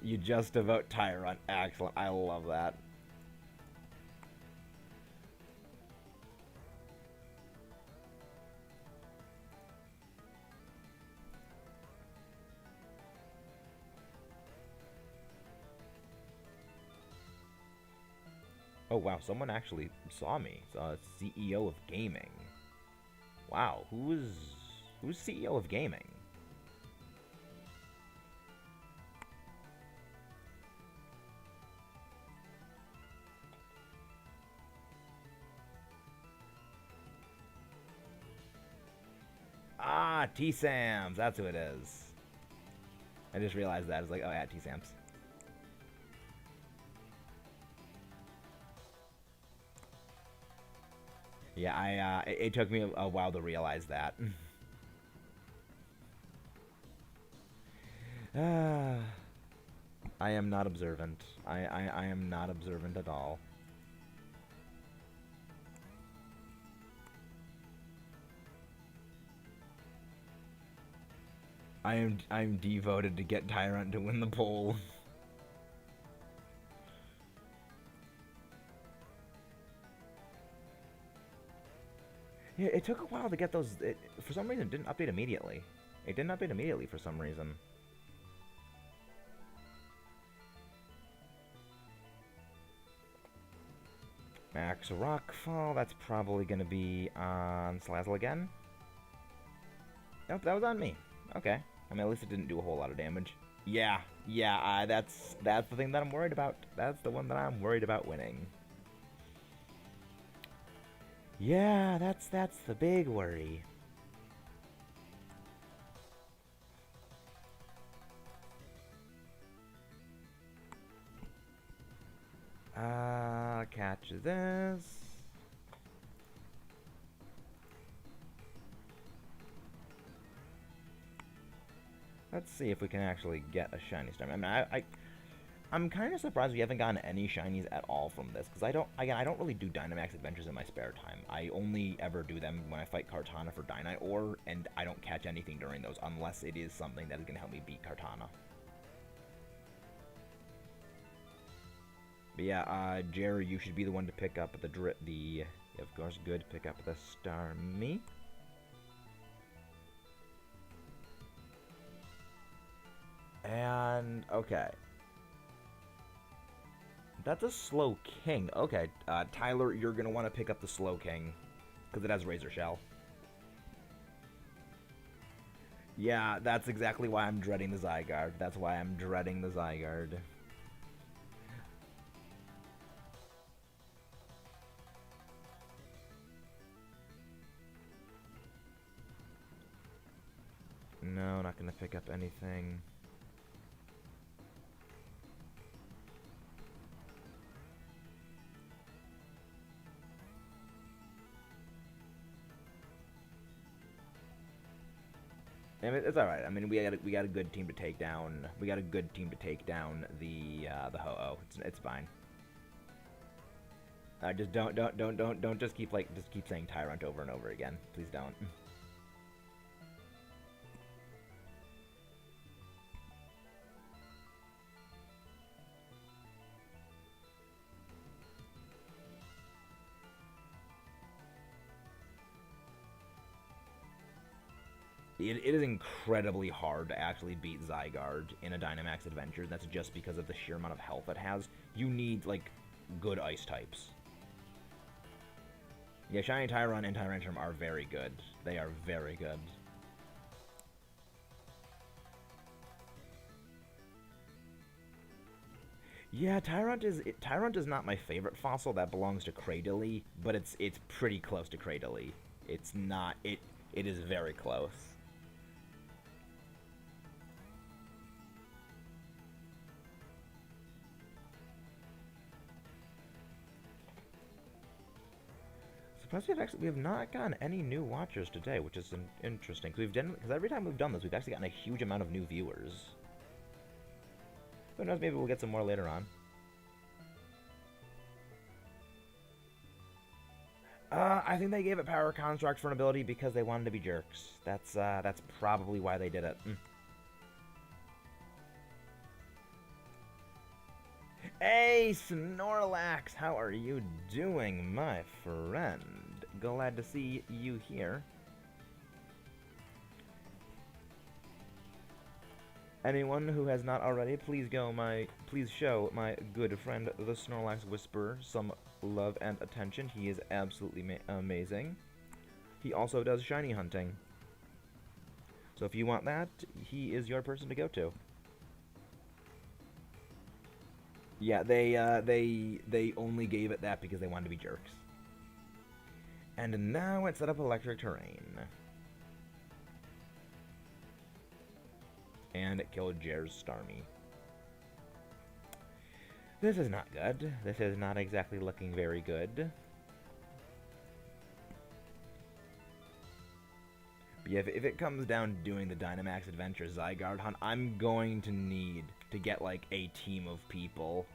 [SPEAKER 1] You just devote Tyrant. Excellent. I love that. Oh wow, someone actually saw me. CEO of gaming. Wow, who's CEO of gaming? Ah, T Sams. That's who it is. I just realized that. It's like, oh yeah, T Sams. Yeah, it took me a while to realize that. Ah, I am not observant. I am not observant at all. I'm devoted to get Tyrant to win the poll. Yeah, it took a while to get those. For some reason, it didn't update immediately. It didn't update immediately for some reason. Max Rockfall, that's probably going to be on Slazzle again. Nope, that was on me. Okay. I mean, at least it didn't do a whole lot of damage. Yeah, that's the thing that I'm worried about. That's the one that I'm worried about winning. Yeah, that's the big worry. Catch this. Let's see if we can actually get a shiny star. I mean, I'm kind of surprised we haven't gotten any shinies at all from this, because I don't really do Dynamax adventures in my spare time. I only ever do them when I fight Kartana for Dyna Ore, and I don't catch anything during those unless it is something that is going to help me beat Kartana. But yeah, Jerry, you should be the one to pick up the of course, good, pick up the Starmie. And, okay. That's a Slow King. Okay, Tyler, you're going to want to pick up the Slow King, because it has Razor Shell. Yeah, that's exactly why I'm dreading the Zygarde. That's why I'm dreading the Zygarde. No, not going to pick up anything. I mean, it's all right. I mean, we got a good team to take down. We got a good team to take down the Ho-Oh. It's fine. Just don't just keep saying Tyrant over and over again. Please don't. It is incredibly hard to actually beat Zygarde in a Dynamax adventure. That's just because of the sheer amount of health it has. You need, like, good ice types. Yeah, Shiny Tyron and Tyrantrum are very good. They are very good. Yeah, Tyrant is not my favorite fossil. That belongs to Cradily, but it's pretty close to Cradily. It's not it is very close. Surprised we have not gotten any new watchers today, which is interesting. Because every time we've done this, we've actually gotten a huge amount of new viewers. Who knows? Maybe we'll get some more later on. I think they gave it Power Construct for an ability because they wanted to be jerks. That's probably why they did it. Hey, Snorlax, how are you doing, my friend? Glad to see you here. Anyone who has not already, please show my good friend the Snorlax Whisperer some love and attention. He is absolutely amazing. He also does shiny hunting. So if you want that, he is your person to go to. Yeah, they only gave it that because they wanted to be jerks. And now it's set up electric terrain. And it killed Jer's Starmie. This is not good. This is not exactly looking very good. But yeah, if it comes down to doing the Dynamax Adventure Zygarde hunt, I'm going to need to get, like, a team of people.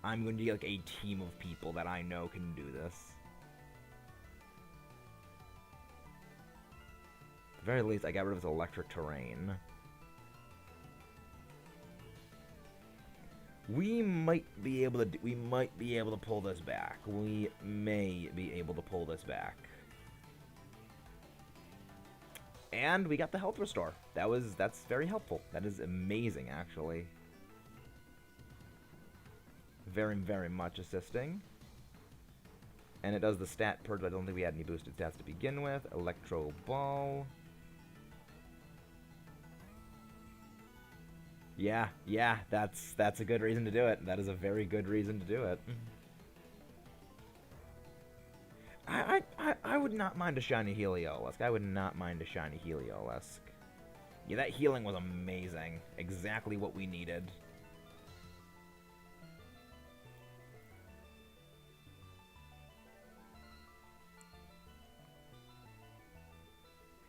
[SPEAKER 1] I'm going to get, like, a team of people that I know can do this. At the very least, I got rid of his electric terrain. We might be able to pull this back. We may be able to pull this back. And we got the health restore. That's very helpful. That is amazing, actually. Very, very much assisting. And it does the stat purge, but I don't think we had any boosted stats to begin with. Electro Ball. Yeah, that's a good reason to do it. That is a very good reason to do it. I would not mind a shiny Heliolisk. I would not mind a shiny Heliolisk. Yeah, that healing was amazing. Exactly what we needed.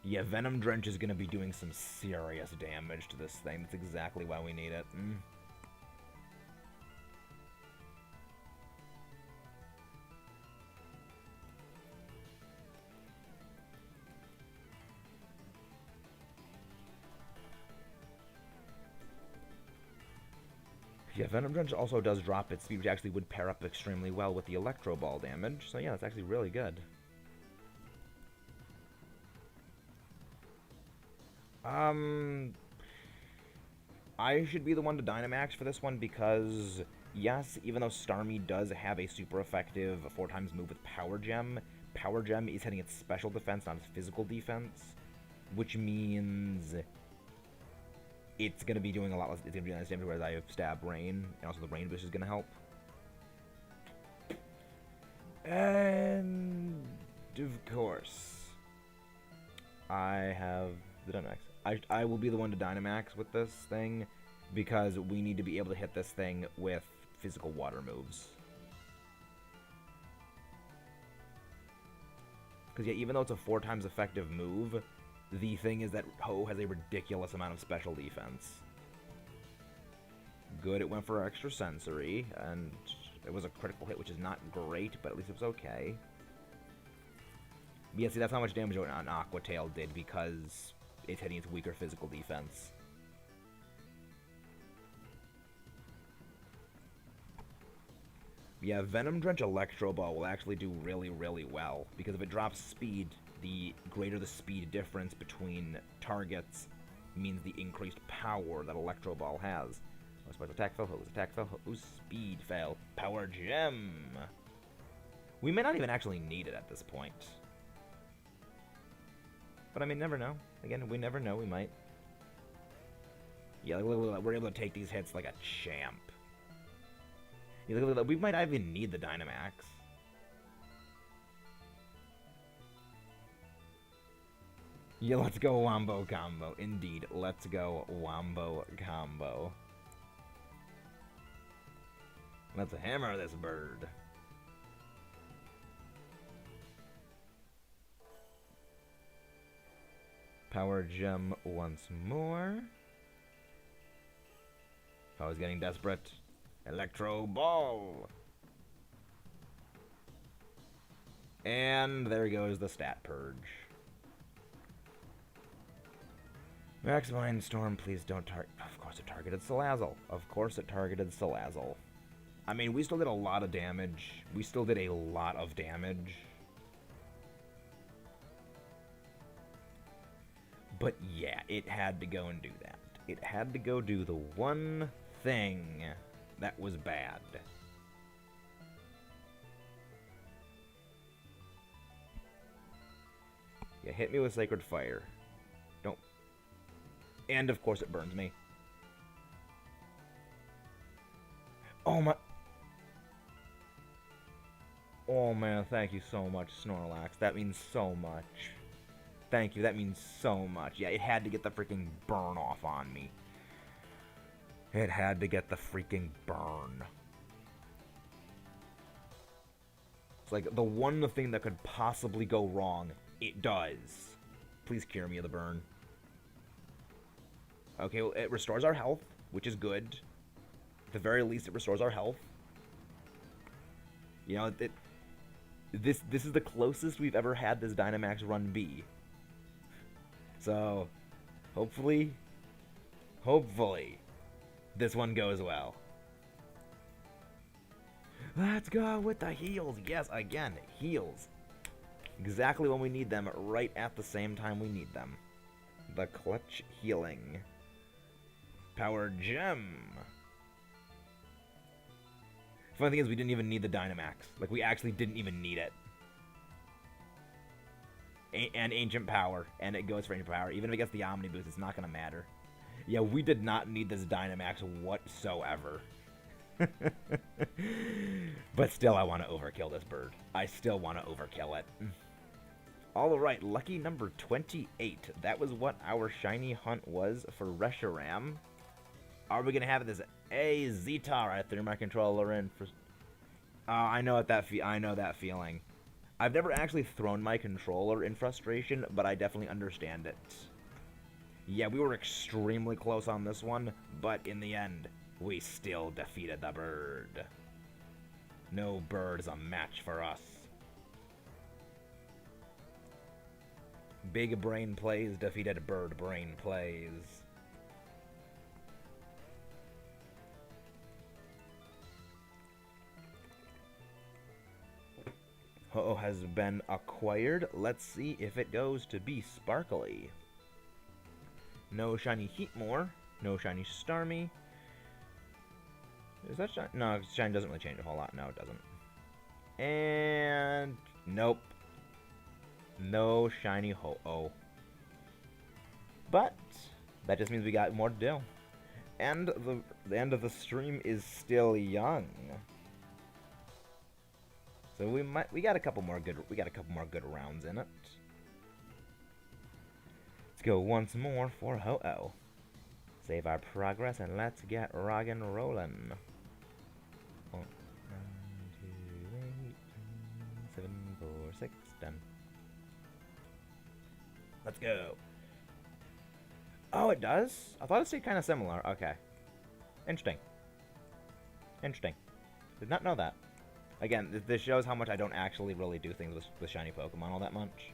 [SPEAKER 1] Yeah, Venom Drench is going to be doing some serious damage to this thing. That's exactly why we need it. Yeah, Venom Drench also does drop its speed, which actually would pair up extremely well with the Electro Ball damage. So yeah, that's actually really good. I should be the one to Dynamax for this one because, yes, even though Starmie does have a super effective 4x move with Power Gem is hitting its special defense, not its physical defense, which means it's going to be doing a lot less, it's going to be less damage, whereas I have Stab Rain, and also the Rain Boost is going to help. And, of course, I have the Dynamax. I will be the one to Dynamax with this thing, because we need to be able to hit this thing with physical water moves. Because yeah, even though it's a 4x effective move, the thing is that Ho has a ridiculous amount of special defense. Good, it went for extra sensory, and it was a critical hit, which is not great, but at least it was okay. But yeah, see, that's how much damage an Aqua Tail did, because it's hitting its weaker physical defense. Yeah, Venom Drench Electro Ball will actually do really, really well, because if it drops speed, the greater the speed difference between targets means the increased power that Electro Ball has. Oh, special attack fail, whose attack fail, whose speed fail. Power Gem! We may not even actually need it at this point. But I mean, never know. Again, we never know, we might. Yeah, we're able to take these hits like a champ. Yeah, we might not even need the Dynamax. Yeah, let's go Wombo Combo. Indeed, let's go Wombo Combo. Let's hammer this bird. Power Gem once more. If I was getting desperate. Electro Ball. And there goes the stat purge. Max Mind Storm, please don't target. Of course it targeted Salazzle. Of course it targeted Salazzle. I mean, we still did a lot of damage. We still did a lot of damage. But yeah, it had to go and do that. It had to go do the one thing that was bad. Yeah, hit me with Sacred Fire. Don't. And of course it burns me. Oh my. Oh man, thank you so much, Snorlax. That means so much. Thank you, that means so much. Yeah, it had to get the freaking burn off on me. It had to get the freaking burn. It's like the one thing that could possibly go wrong, it does. Please cure me of the burn. Okay, well, it restores our health, which is good. At the very least, it restores our health. You know, this is the closest we've ever had this Dynamax run be. So, hopefully, this one goes well. Let's go with the heals. Yes, again, heals. Exactly when we need them, right at the same time we need them. The clutch healing. Power gem. Funny thing is, we didn't even need the Dynamax. Like, we actually didn't even need it. And Ancient Power. And it goes for Ancient Power. Even if it gets the Omni Boost, it's not going to matter. Yeah, we did not need this Dynamax whatsoever. But still, I want to overkill this bird. I still want to overkill it. Alright, lucky number 28. That was what our shiny hunt was for Reshiram. Are we going to have this Zetar? I threw my controller in for... I know that feeling. I've never actually thrown my controller in frustration, but I definitely understand it. Yeah, we were extremely close on this one, but in the end, we still defeated the bird. No bird is a match for us. Big brain plays defeated bird brain plays. Ho-Oh has been acquired. Let's see if it goes to be sparkly. No shiny Heatmore. No shiny Starmie. Is that shiny? No, shiny doesn't really change a whole lot. No, it doesn't. And nope. No shiny Ho-Oh. But that just means we got more to do. And the end of the stream is still young. So we got a couple more good rounds in it. Let's go once more for Ho-Oh. Save our progress and let's get rockin' rollin'. 1, 9, 2, 8, 7, 4, 6, done. Let's go. Oh, it does? I thought it stayed kind of similar. Okay. Interesting. Interesting. Did not know that. Again, this shows how much I don't actually really do things with shiny Pokemon all that much.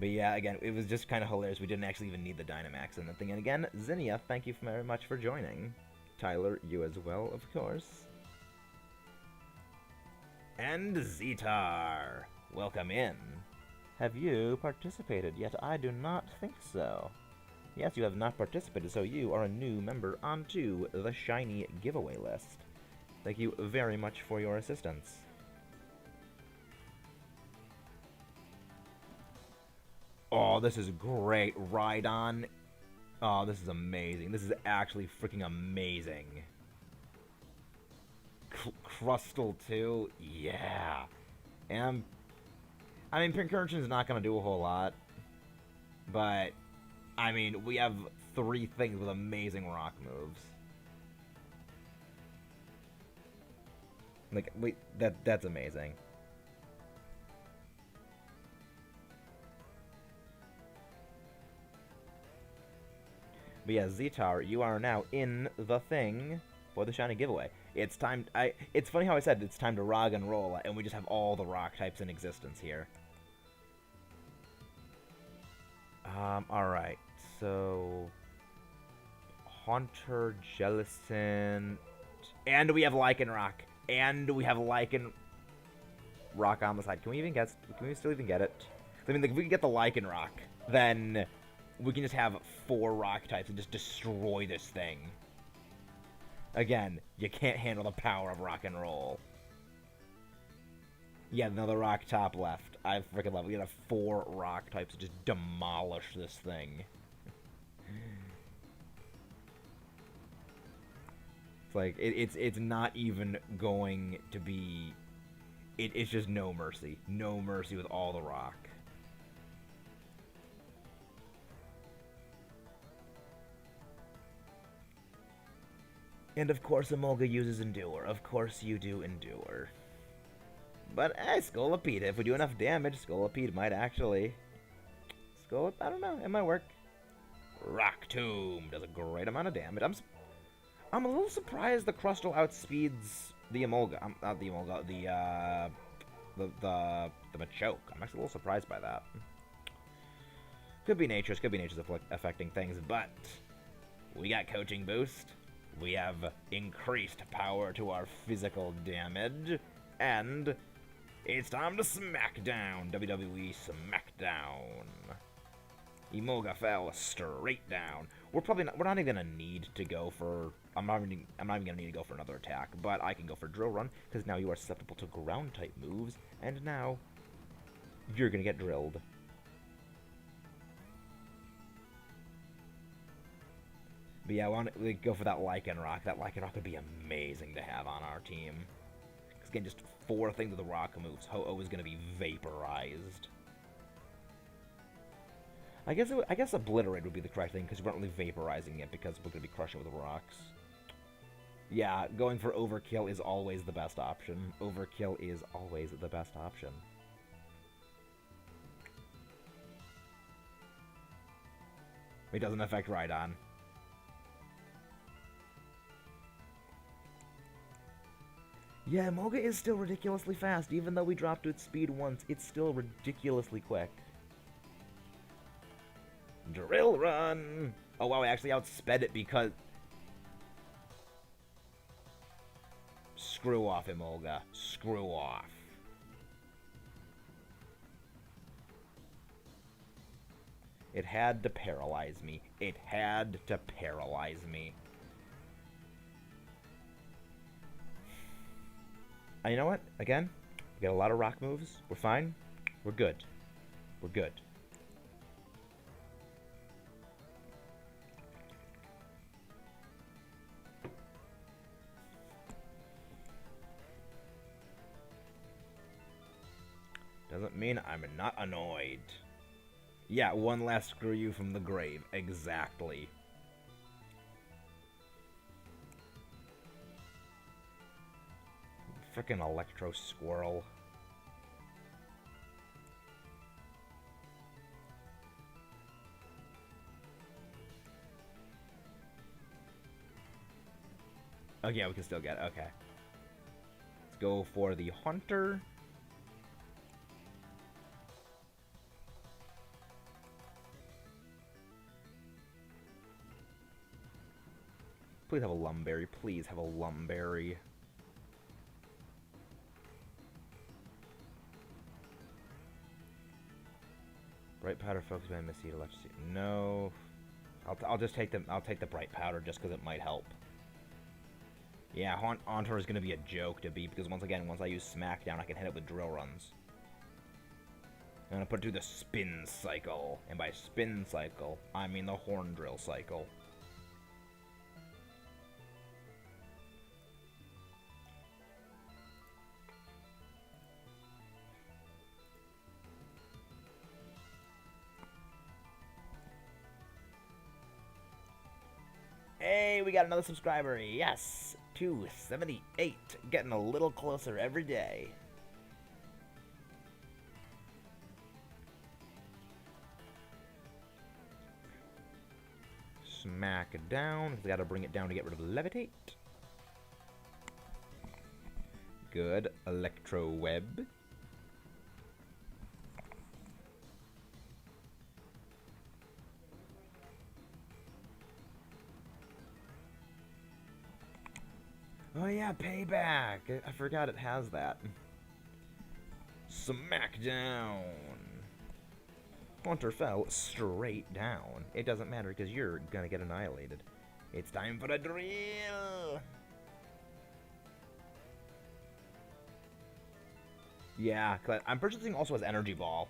[SPEAKER 1] But yeah, again, it was just kind of hilarious. We didn't actually even need the Dynamax in the thing. And again, Zinnia, thank you very much for joining. Tyler, you as well, of course. And Zetar, welcome in. Have you participated yet? I do not think so. Yes, you have not participated, so you are a new member onto the shiny giveaway list. Thank you very much for your assistance. Oh, this is great. Rhydon. Oh, this is amazing. This is actually freaking amazing. Crustal, too. Yeah. And, I mean, Pincurchin is not going to do a whole lot. But, I mean, we have 3 things with amazing rock moves. Like, wait, that's amazing. But yeah, Zetar, you are now in the thing for the shiny giveaway. It's time. It's funny how I said it's time to rock and roll, and we just have all the rock types in existence here. All right. So Haunter, Jellicent, and we have Lycanroc, and we have Lycanroc on the side. Can we even get? Can we still even get it? I mean, like, if we can get the Lycanroc, then we can just have 4 rock types and just destroy this thing. Again, you can't handle the power of rock and roll. Yeah, another rock top left. I freaking love it. We have 4 rock types to just demolish this thing. It's like, it's not even going to be... It's just no mercy. No mercy with all the rock. And of course Emolga uses Endure. Of course you do Endure. But, Scolipede. If we do enough damage, Scolipede might actually... I don't know. It might work. Rock Tomb does a great amount of damage. I'm a little surprised the Crustle outspeeds the Emolga. Not the Emolga, the Machoke. I'm actually a little surprised by that. Could be nature's affecting things, but we got Coaching Boost. We have increased power to our physical damage, and it's time to Smackdown. WWE Smackdown. Emolga fell straight down. We're not even gonna need to go for. I'm not even gonna need to go for another attack, but I can go for Drill Run because now you are susceptible to ground type moves, and now you're gonna get drilled. But yeah, I want to go for that Lycanroc. That Lycanroc would be amazing to have on our team. Because again, just 4 things with the rock moves. Ho-Oh is gonna be vaporized. I guess Obliterate would be the correct thing, because we're not really vaporizing it, because we're going to be crushing it with rocks. Yeah, going for Overkill is always the best option. Overkill is always the best option. It doesn't affect Rhydon. Yeah, Emolga is still ridiculously fast. Even though we dropped its speed once, it's still ridiculously quick. Drill Run! Oh wow, I actually outsped it because... Screw off, Emolga. Screw off. It had to paralyze me. It had to paralyze me. And you know what? Again, we got a lot of rock moves. We're fine. We're good. We're good. Doesn't mean I'm not annoyed. Yeah, one last screw you from the grave. Exactly. Frickin' Electro Squirrel. Oh yeah, we can still get it. Okay. Let's go for the Haunter. Please have a Lumberry. Please have a Lumberry. Bright Powder, Focus Band, Misty, Electricity. No. I'll just take the Bright Powder just because it might help. Yeah, Haunter is gonna be a joke to beat because once I use Smackdown, I can hit it with Drill Runs. I'm gonna put it through the Spin Cycle, and by Spin Cycle, I mean the Horn Drill Cycle. Hey, we got another subscriber. Yes, 278. Getting a little closer every day. Smack it down. We gotta bring it down to get rid of Levitate. Good. Electro Web. yeah, Payback. I forgot it has that. Smackdown. Hunter fell straight down. It doesn't matter because you're gonna get annihilated. It's time for a drill. Yeah, I'm pretty sure this thing also has Energy Ball.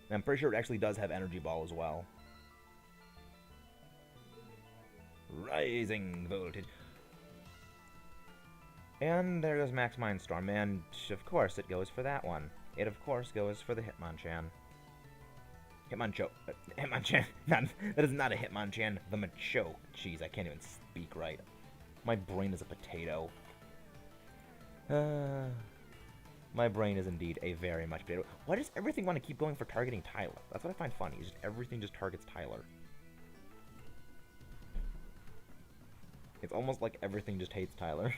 [SPEAKER 1] And I'm pretty sure it actually does have Energy Ball as well. Rising voltage. And there goes Max Mindstorm, and of course it goes for that one. It of course goes for the Hitmonchan. Hitmonchan. That is not a Hitmonchan. The Machoke. Jeez, I can't even speak right. My brain is a potato. My brain is indeed a very much potato. Why does everything want to keep going for targeting Tyler? That's what I find funny. Is just everything just targets Tyler. It's almost like everything just hates Tyler.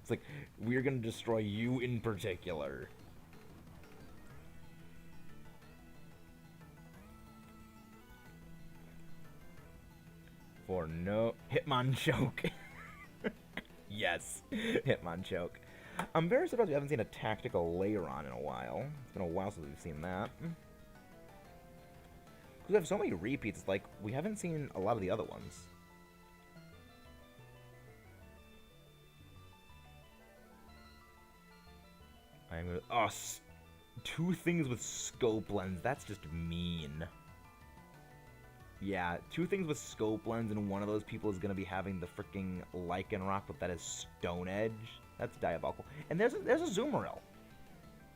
[SPEAKER 1] It's like, we're gonna destroy you in particular. For no... Hitmonchoke. Yes. Hitmonchoke. I'm very surprised we haven't seen a tactical Lairon in a while. It's been a while since we've seen that. Because we have so many repeats, it's like, we haven't seen a lot of the other ones. I'm gonna... Oh, two things with scope lens. That's just mean. Yeah, two things with scope lens, and one of those people is gonna be having the freaking Lycanroc, but that is Stone Edge. That's diabolical. And there's a Zoomeril.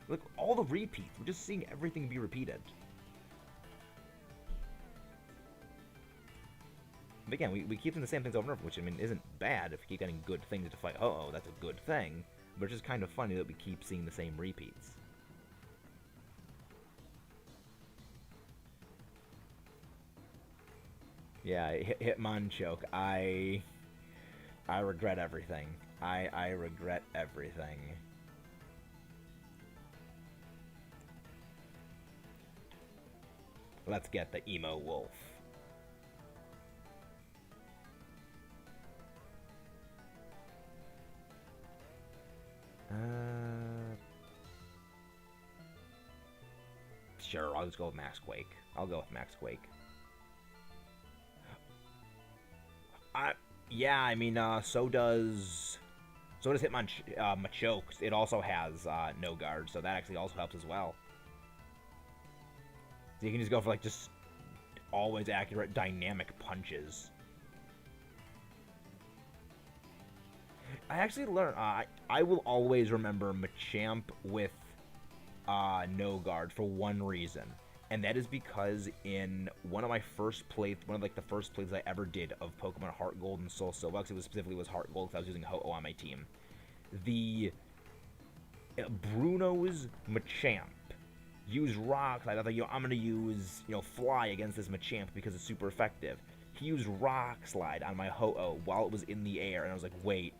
[SPEAKER 1] Look, all the repeats. We're just seeing everything be repeated. But again, we keep doing the same things over and over, which, I mean, isn't bad if we keep getting good things to fight. Uh-oh, that's a good thing. But it's just kind of funny that we keep seeing the same repeats. Yeah, Hitmonchoke. I regret everything. I regret everything. Let's get the Emo Wolf. Sure, I'll just go with Max Quake. I'll go with Max Quake. Yeah, I mean, so does Machoke. It also has no guard, so that actually also helps as well. So you can just go for like just always accurate dynamic punches. I actually learned I will always remember Machamp with no guard for one reason. And that is because in one of the first plays I ever did of Pokemon Heartgold and Soul Silver, because it specifically was Heartgold because I was using Ho-Oh on my team. The Bruno's Machamp used Rock Slide. I thought, I'm going to use, Fly against this Machamp because it's super effective. He used Rock Slide on my Ho-Oh while it was in the air, and I was like, wait,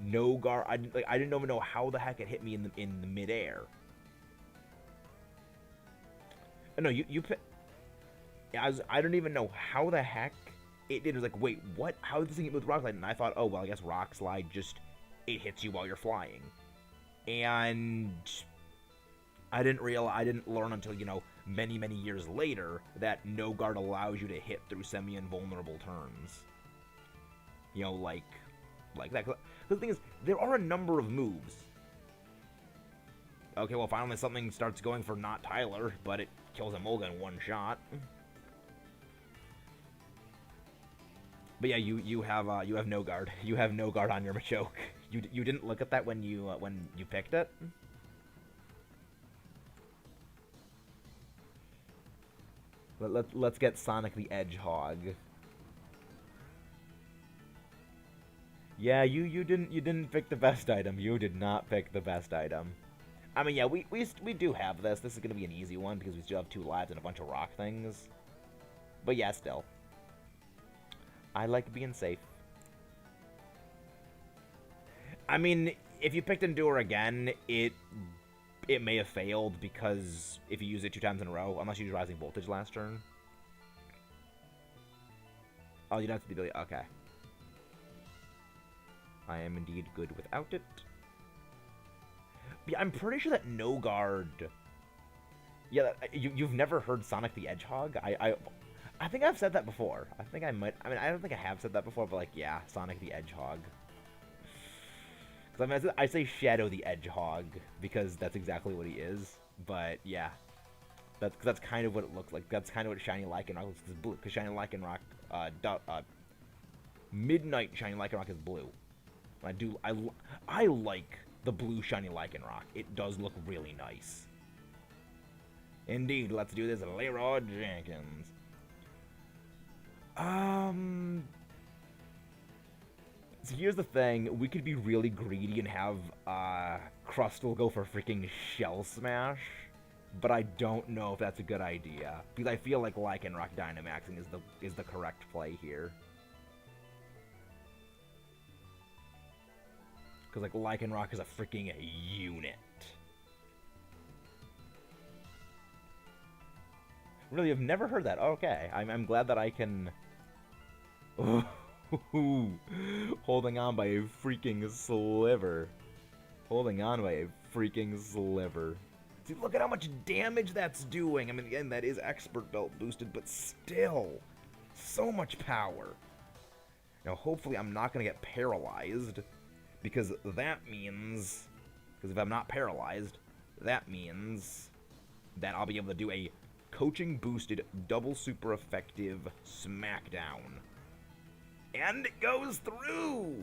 [SPEAKER 1] no guard. I didn't even know how the heck it hit me in the midair. No, I don't even know how the heck it did. It was like, wait, what? How did this thing hit with Rock Slide? And I thought, oh, well, I guess Rock Slide it hits you while you're flying. And I didn't learn until, many, many years later that no guard allows you to hit through semi-invulnerable turns. Like that. The thing is, there are a number of moves. Okay, well, finally something starts going for not Tyler, but it kills Emolga in one shot. But yeah, you have no guard. You have no guard on your Machoke. You didn't look at that when you picked it. Let's get Sonic the Hedgehog. Yeah, you didn't pick the best item. You did not pick the best item. I mean, yeah, we do have this. This is going to be an easy one because we still have 2 lives and a bunch of rock things. But yeah, still. I like being safe. I mean, if you picked Endure again, it may have failed because if you use it 2 times in a row, unless you use Rising Voltage last turn. Oh, you don't have to be... Okay. I am indeed good without it. But yeah, I'm pretty sure that no guard. Yeah, you've never heard Sonic the Hedgehog? I think I've said that before. I think I might. I mean, I don't think I have said that before, but like, yeah, Sonic the Hedgehog. Because I mean, I say Shadow the Hedgehog because that's exactly what he is. But yeah, that's kind of what it looks like. That's kind of what Shiny Lycanroc looks like. It's blue because Shiny Lycanroc, Midnight Shiny Lycanroc is blue. I like the blue Shiny Lycanroc. It does look really nice. Indeed, let's do this, Leroy Jenkins. So here's the thing, we could be really greedy and have, Crustle go for freaking Shell Smash, but I don't know if that's a good idea, because I feel like Lycanroc Dynamaxing is the correct play here. Because, like, Lycanroc is a freaking unit. Really, I've never heard that. Okay, I'm glad that I can... Holding on by a freaking sliver. Holding on by a freaking sliver. See, look at how much damage that's doing. I mean, again, that is Expert Belt boosted, but still, so much power. Now, hopefully I'm not going to get paralyzed, because that means... Because if I'm not paralyzed, that means that I'll be able to do a coaching boosted double super effective smackdown. And it goes through!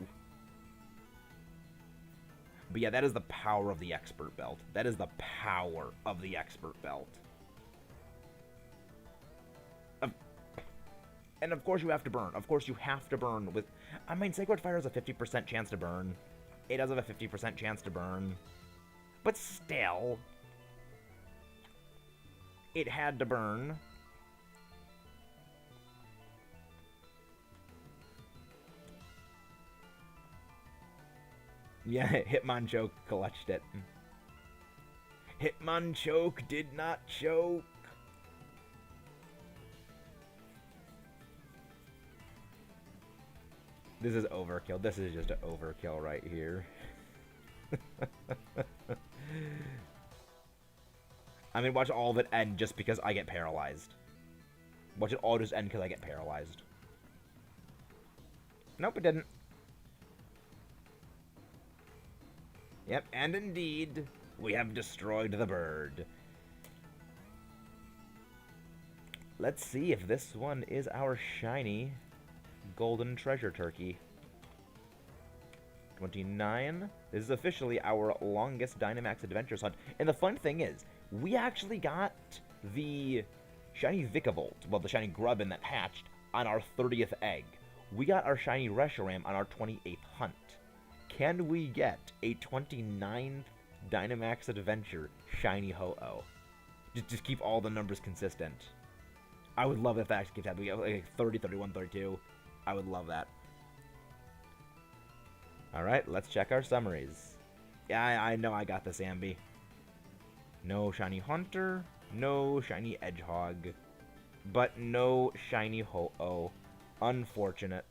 [SPEAKER 1] But yeah, that is the power of the Expert Belt. That is the power of the Expert Belt. And of course you have to burn. Of course you have to burn with... I mean, Sacred Fire has a 50% chance to burn. It does have a 50% chance to burn. But still... It had to burn. Yeah, Hitmonchan clutched it. Hitmonchan did not choke. This is overkill. This is just an overkill right here. I mean, watch all of it end just because I get paralyzed. Watch it all just end because I get paralyzed. Nope, it didn't. Yep, and indeed, we have destroyed the bird. Let's see if this one is our shiny golden treasure turkey. 29. This is officially our longest Dynamax Adventures hunt. And the fun thing is, we actually got the shiny Vikavolt, well, the shiny Grubbin that hatched, on our 30th egg. We got our shiny Reshiram on our 28th hunt. Can we get a 29th Dynamax Adventure shiny Ho-Oh? Just keep all the numbers consistent. I would love if that actually keeps happening. Like 30, 31, 32. I would love that. Alright, let's check our summaries. Yeah, I know I got this, Ambi. No shiny Hunter, no shiny Hedgehog, but no shiny Ho-Oh. Unfortunate.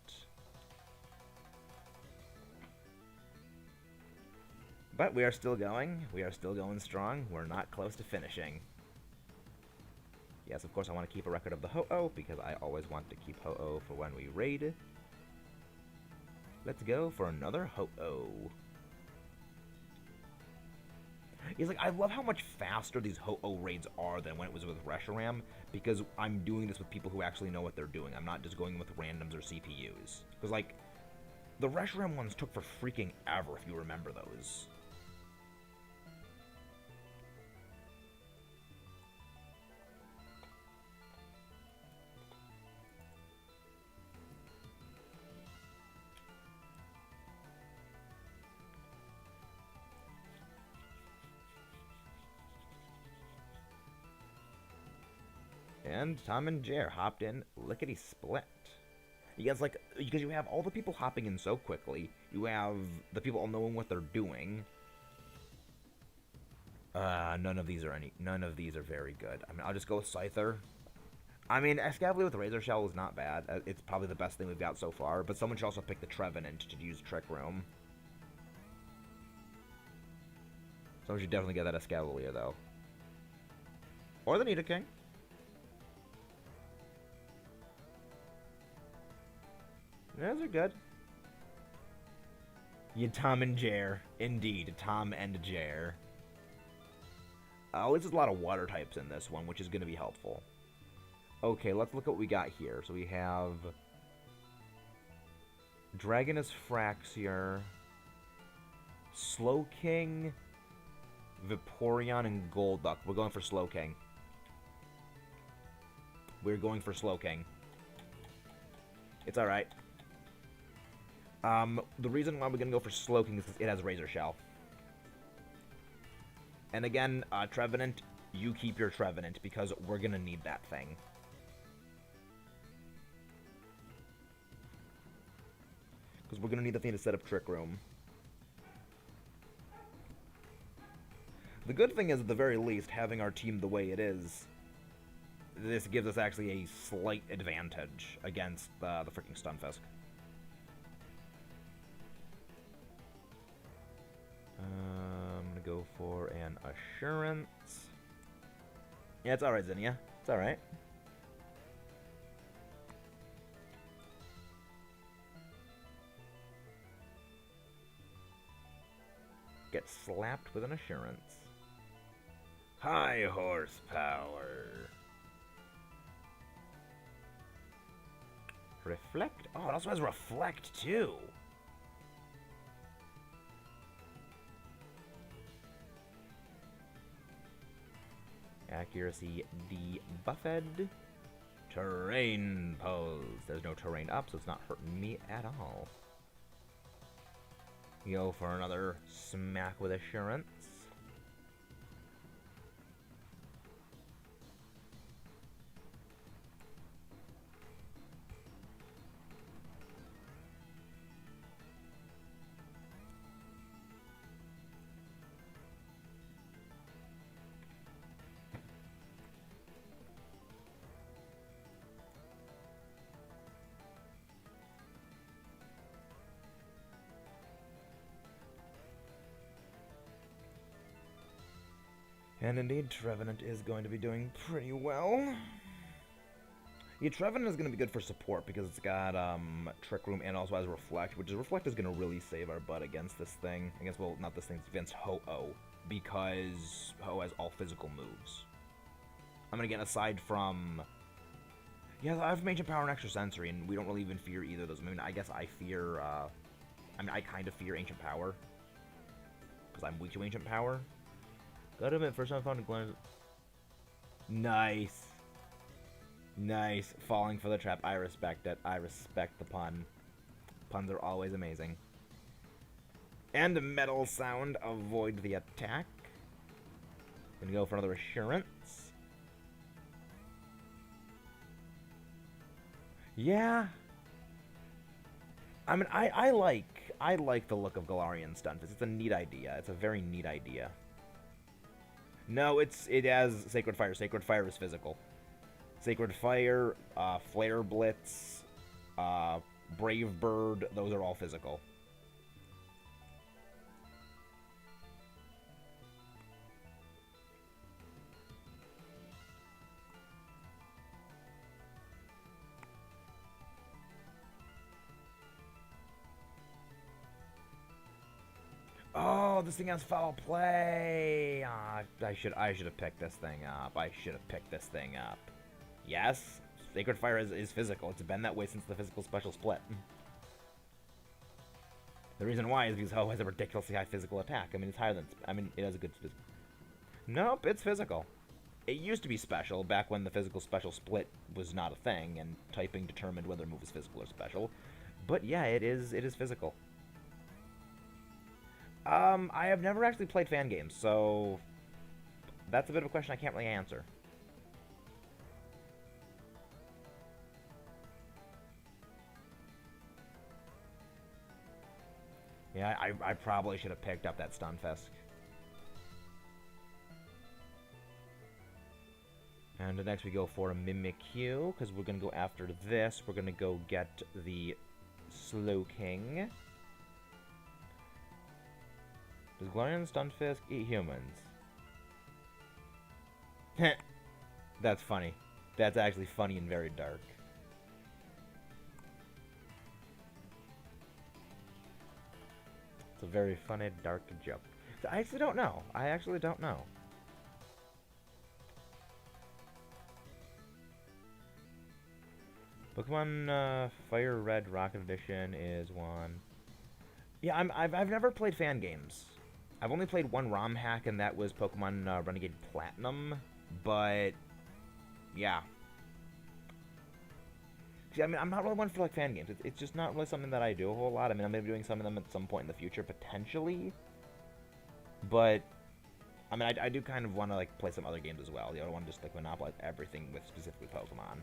[SPEAKER 1] But we are still going. We are still going strong. We're not close to finishing. Yes, of course I want to keep a record of the Ho-Oh, because I always want to keep Ho-Oh for when we raid. Let's go for another Ho-Oh. It's like, I love how much faster these Ho-Oh raids are than when it was with Reshiram, because I'm doing this with people who actually know what they're doing. I'm not just going with randoms or CPUs. Because, like, the Reshiram ones took for freaking ever, if you remember those. And Tom and Jer hopped in lickety-split. You guys, like, because you have all the people hopping in so quickly. You have the people all knowing what they're doing. None of these are very good. I mean, I'll just go with Scyther. I mean, Escavalier with Razor Shell is not bad. It's probably the best thing we've got so far. But someone should also pick the Trevenant to use Trick Room. So we should definitely get that Escavalier, though. Or the Nidoking. Those are good. Yeah, Tom and Jer. Indeed, Tom and Jer. At least there's a lot of water types in this one, which is going to be helpful. Okay, let's look at what we got here. So we have Dragonus Fraxier, Slowking, Vaporeon, and Golduck. We're going for Slowking. We're going for Slowking. It's alright. The reason why we're going to go for Slowking is because it has Razor Shell. And again, Trevenant, you keep your Trevenant because we're going to need that thing. Because we're going to need the thing to set up Trick Room. The good thing is, at the very least, having our team the way it is, this gives us actually a slight advantage against the freaking Stunfisk. I'm going to go for an Assurance. Yeah, it's alright, Zinnia. It's alright. Get slapped with an Assurance. High horsepower. Reflect? Oh, it also has Reflect, too. Accuracy debuffed. Terrain pose. There's no terrain up, so it's not hurting me at all. Go for another smack with Assurance. And indeed, Trevenant is going to be doing pretty well. Yeah, Trevenant is going to be good for support because it's got Trick Room and also has Reflect, which is Reflect is going to really save our butt against this thing. Against, well, not this thing, it's against Ho-Oh, because Ho has all physical moves. I'm going to get aside from... Yeah, I have Ancient Power and Extrasensory, and we don't really even fear either of those. I mean, I guess I fear... I kind of fear Ancient Power, because I'm weak to Ancient Power. Gotta admit, first time I found a glance. Nice. Nice. Falling for the trap. I respect it. I respect the pun. Puns are always amazing. And a metal sound. Avoid the attack. Gonna go for another Assurance. Yeah. I mean, I like the look of Galarian Stunfisk. It's a neat idea. It's a very neat idea. No, it has Sacred Fire. Sacred Fire is physical. Sacred Fire, Flare Blitz, Brave Bird, those are all physical. Oh, this thing has foul play. I should have picked this thing up. I should have picked this thing up. Yes, Sacred Fire is physical. It's been that way since the physical special split. The reason why is because Ho has a ridiculously high physical attack. I mean, it's higher than... I mean, it has a good... Nope, it's physical. It used to be special back when the physical special split was not a thing, and typing determined whether a move is physical or special. But yeah, it is physical. I have never actually played fan games, so that's a bit of a question I can't really answer. Yeah, I probably should have picked up that Stunfisk. And next we go for a Mimikyu, because we're going to go after this. We're going to go get the Slowking. Does Glorian Stunfisk eat humans? That's funny. That's actually funny and very dark. It's a very funny, dark joke. I actually don't know. I actually don't know. Pokemon Fire Red Rocket Edition is one. Yeah, I've never played fan games. I've only played one ROM hack, and that was Pokemon Renegade Platinum. But yeah. See, I mean, I'm not really one for like fan games. It's just not really something that I do a whole lot. I mean, I'm gonna be doing some of them at some point in the future, potentially. But I mean, I do kind of want to like play some other games as well. You know, I don't want to just like monopolize everything with specifically Pokemon.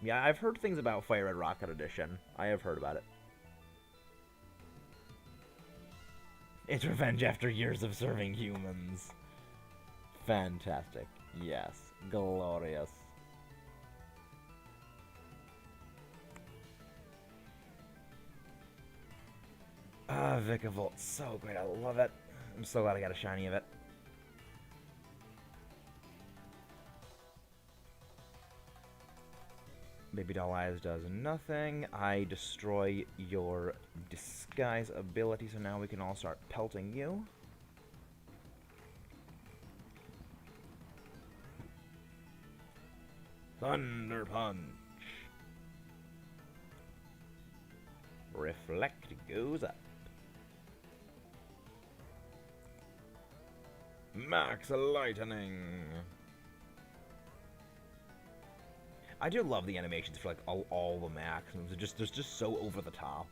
[SPEAKER 1] Yeah, I've heard things about Fire Red Rocket Edition. I have heard about it. It's revenge after years of serving humans. Fantastic. Yes. Glorious. Ah, Vikavolt. So great. I love it. I'm so glad I got a shiny of it. Baby Doll Eyes does nothing. I destroy your disguise ability, so now we can all start pelting you. Thunder Punch. Reflect goes up. Max Lightning. I do love the animations for like all the maxims. They're just so over the top.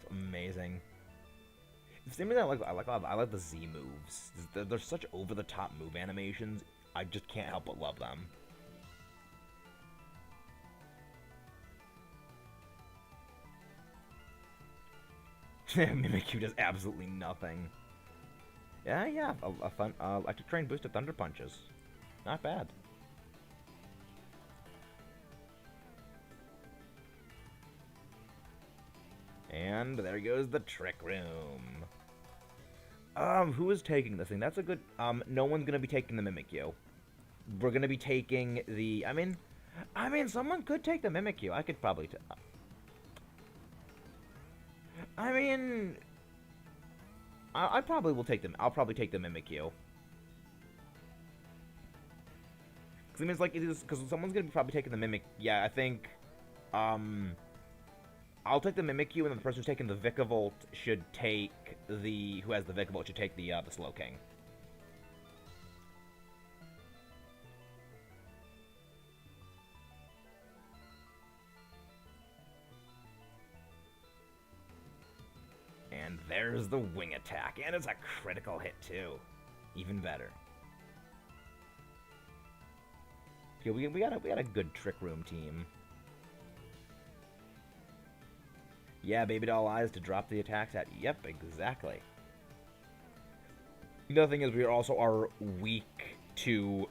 [SPEAKER 1] It's amazing. The same thing I like the Z moves. They're such over the top move animations. I just can't help but love them. Mimikyu does absolutely nothing. Yeah, a fun electric train boosted thunder punches. Not bad. And there goes the Trick Room. Who is taking this thing? That's a good, no one's gonna be taking the Mimikyu. We're gonna be taking the, I mean, someone could take the Mimikyu. I could probably, I probably will take them. I'll probably take the Mimikyu. Because I mean, it's like, because someone's gonna be probably taking the Mimic. Yeah, I think, I'll take the Mimikyu, and then the person who's taking the Vikavolt should take the... Who has the Vikavolt should take the Slowking. And there's the Wing Attack, and it's a critical hit, too. Even better. Okay, we got a good Trick Room team. Yeah, Baby Doll Eyes to drop the attacks at. Yep, exactly. The other thing is we also are weak to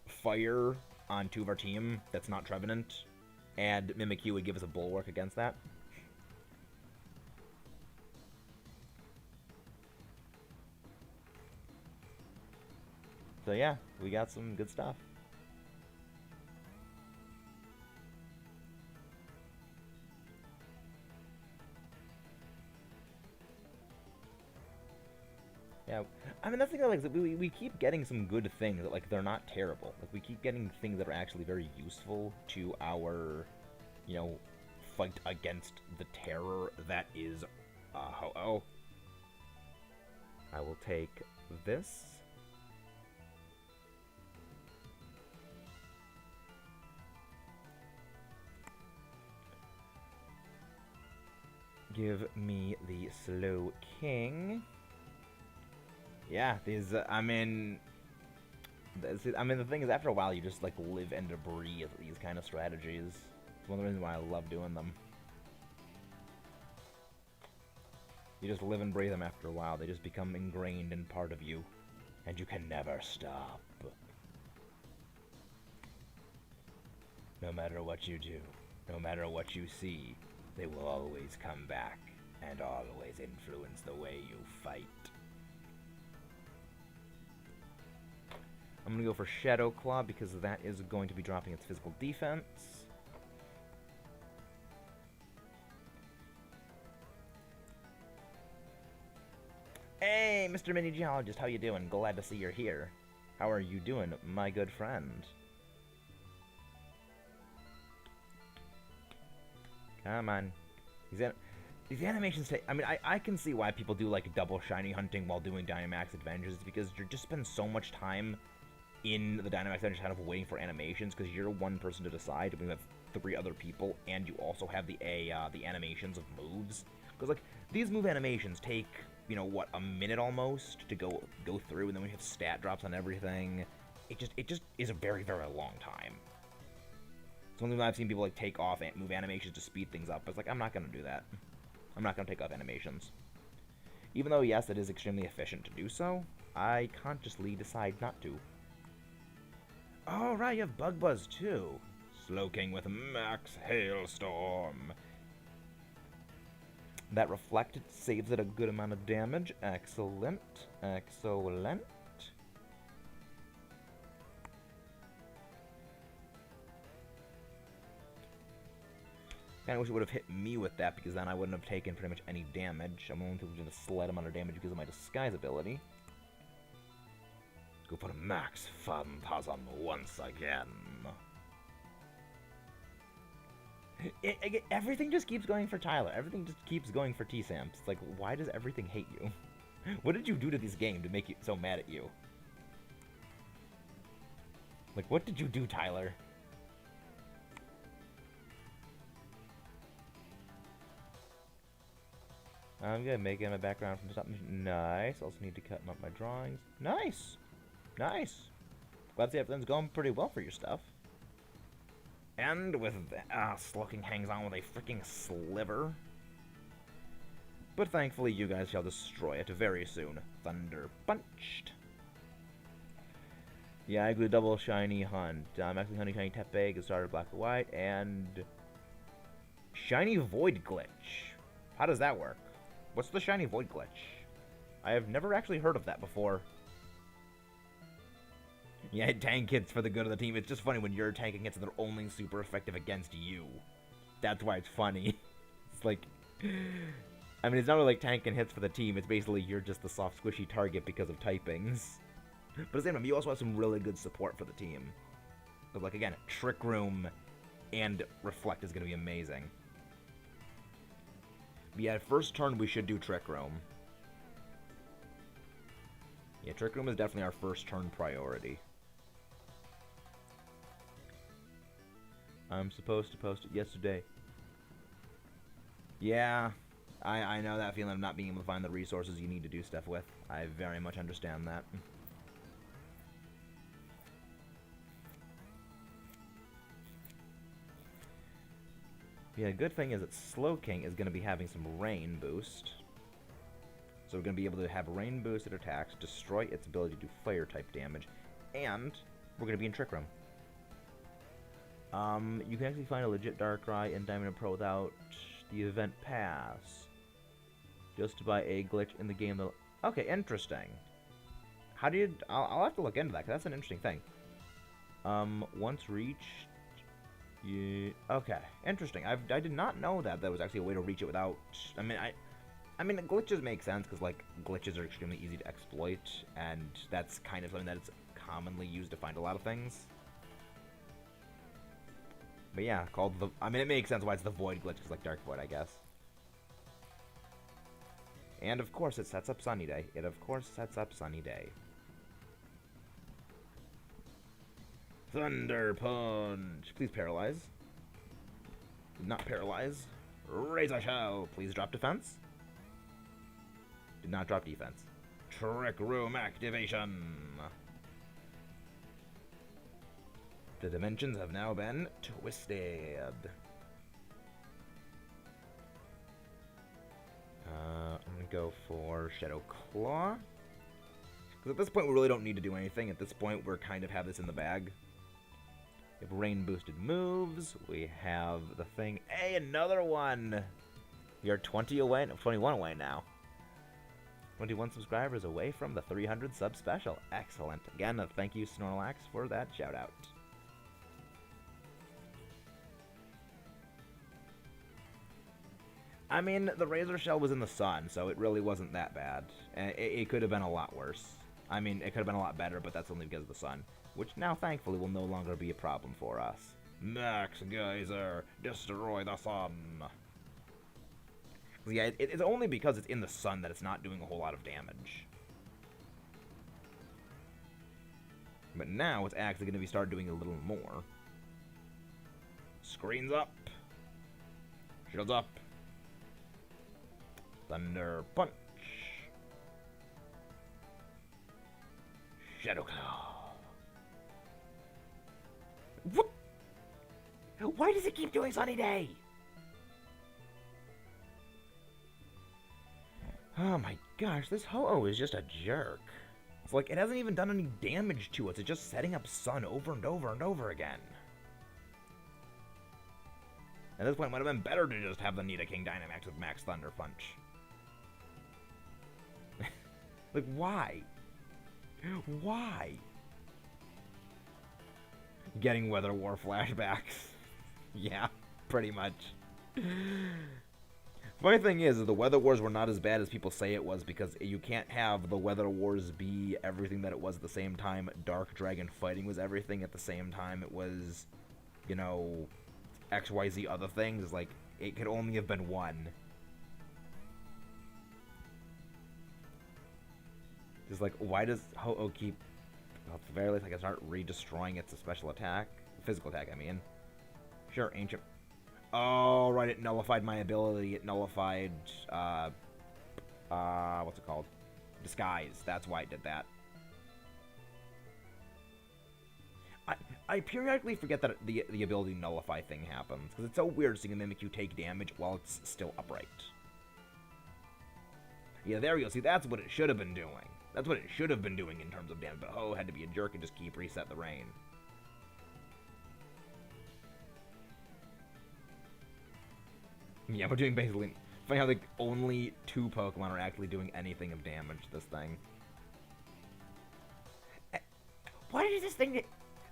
[SPEAKER 1] fire on two of our team that's not Trevenant, and Mimikyu would give us a bulwark against that. So yeah, we got some good stuff. Yeah, I mean, that's the thing, like, we keep getting some good things, that, like, they're not terrible. Like, we keep getting things that are actually very useful to our, you know, fight against the terror that is, Ho-Oh. I will take this. Give me the Slow King. Yeah, these, the thing is, after a while, you just, like, live and breathe these kind of strategies. It's one of the reasons why I love doing them. You just live and breathe them after a while. They just become ingrained and part of you. And you can never stop. No matter what you do. No matter what you see, they will always come back and always influence the way you fight. I'm going to go for Shadow Claw because that is going to be dropping its physical defense. Hey, Mr. Mini Geologist, how you doing? Glad to see you're here. How are you doing, my good friend? Come on. These animations take... I mean, I can see why people do, like, double shiny hunting while doing Dynamax Adventures, because you just spend so much time in the Dynamax Adventures kind of waiting for animations, because you're one person to decide, and we have 3 other people, and you also have the animations of moves. Because, like, these move animations take, you know, what, a minute almost to go through, and then we have stat drops on everything. It just is a very, very long time. Something I've seen people, like, take off and move animations to speed things up. It's like, I'm not going to do that. I'm not going to take off animations. Even though, yes, it is extremely efficient to do so, I consciously decide not to. Oh, right, you have Bug Buzz, too. Slowking with Max Hailstorm. That Reflect saves it a good amount of damage. Excellent. Excellent. Kinda wish it would have hit me with that, because then I wouldn't have taken pretty much any damage. I'm only taking a slight amount of damage because of my disguise ability. Go for Max Phantasm once again. Everything just keeps going for Tyler. Everything just keeps going for T-Samps. It's like, why does everything hate you? What did you do to this game to make it so mad at you? Like, what did you do, Tyler? I'm gonna make it my background from something nice. Also need to cut up my drawings. Nice! Nice! Glad to see everything's going pretty well for your stuff. And with Slowking hangs on with a freaking sliver. But thankfully you guys shall destroy it very soon. Thunder Punched. Yeah, I agree, double shiny hunt. Maxing Honey Shiny Tepe, get started black and white, and Shiny Void Glitch. How does that work? What's the Shiny Void Glitch? I have never actually heard of that before. Yeah, tank hits for the good of the team. It's just funny when you're tanking hits and they're only super effective against you. That's why it's funny. It's like... I mean, it's not really like tanking hits for the team. It's basically you're just the soft, squishy target because of typings. But at the same time, you also have some really good support for the team. But, like, again, Trick Room and Reflect is going to be amazing. But yeah, first turn we should do Trick Room. Yeah, Trick Room is definitely our first turn priority. I'm supposed to post it yesterday. Yeah, I know that feeling of not being able to find the resources you need to do stuff with. I very much understand that. Yeah, good thing is that Slowking is going to be having some rain boost. So we're going to be able to have rain boosted attacks, destroy its ability to do fire type damage, and we're going to be in Trick Room. You can actually find a legit Darkrai in Diamond and Pearl without the event pass. Just by a glitch in the game. Okay, interesting. How do you... I'll have to look into that, because that's an interesting thing. Once reached... Yeah, okay, interesting. I did not know that there was actually a way to reach it without... I mean, glitches make sense, because, like, glitches are extremely easy to exploit, and that's kind of something that is commonly used to find a lot of things. But yeah, called the... I mean, it makes sense why it's the Void glitch, because, like, Dark Void, I guess. And, of course, it sets up Sunny Day. It, of course, sets up Sunny Day. Thunder Punch! Please paralyze. Did not paralyze. Razor Shell! Please drop defense. Did not drop defense. Trick Room activation! The dimensions have now been twisted. I'm gonna go for Shadow Claw. Because at this point we really don't need to do anything. At this point we're kind of have this in the bag. We have rain boosted moves. We have the thing. Hey, another one! You're 20 away, no, 21 away now. 21 subscribers away from the 300 sub special. Excellent. Again, thank you, Snorlax, for that shout out. I mean, the Razor Shell was in the sun, so it really wasn't that bad. It could have been a lot worse. I mean, it could have been a lot better, but that's only because of the sun. Which now, thankfully, will no longer be a problem for us. Max Geyser, destroy the sun. Yeah, it's only because it's in the sun that it's not doing a whole lot of damage. But now it's actually going to be start doing a little more. Screens up. Shields up. Thunder Punch. Shadow Claw. What? Why does it keep doing Sunny Day? Oh my gosh, this Ho-Oh is just a jerk. It's like, it hasn't even done any damage to us. It's just setting up Sun over and over and over again. At this point, it might have been better to just have the Nidoking Dynamax with Max Thunder Punch. Like, why? Why? Getting Weather War flashbacks. Yeah, pretty much. Funny thing is the Weather Wars were not as bad as people say it was, because you can't have the Weather Wars be everything that it was at the same time Dark Dragon fighting was everything at the same time it was, you know, XYZ other things. It's like, it could only have been one. Just like, why does Ho-Oh keep... Well, at the very least, I can start re-destroying its special attack. Physical attack, I mean. Sure, Ancient... Oh, right, it nullified my ability. It nullified, what's it called? Disguise. That's why it did that. I periodically forget that the ability nullify thing happens, because it's so weird seeing a Mimikyu take damage while it's still upright. Yeah, there you go. See, that's what it should have been doing. That's what it should have been doing in terms of damage, but Ho had to be a jerk and just keep reset the rain. Yeah, we're doing basically... Funny how, like, only 2 Pokemon are actually doing anything of damage to this thing. Why does this thing...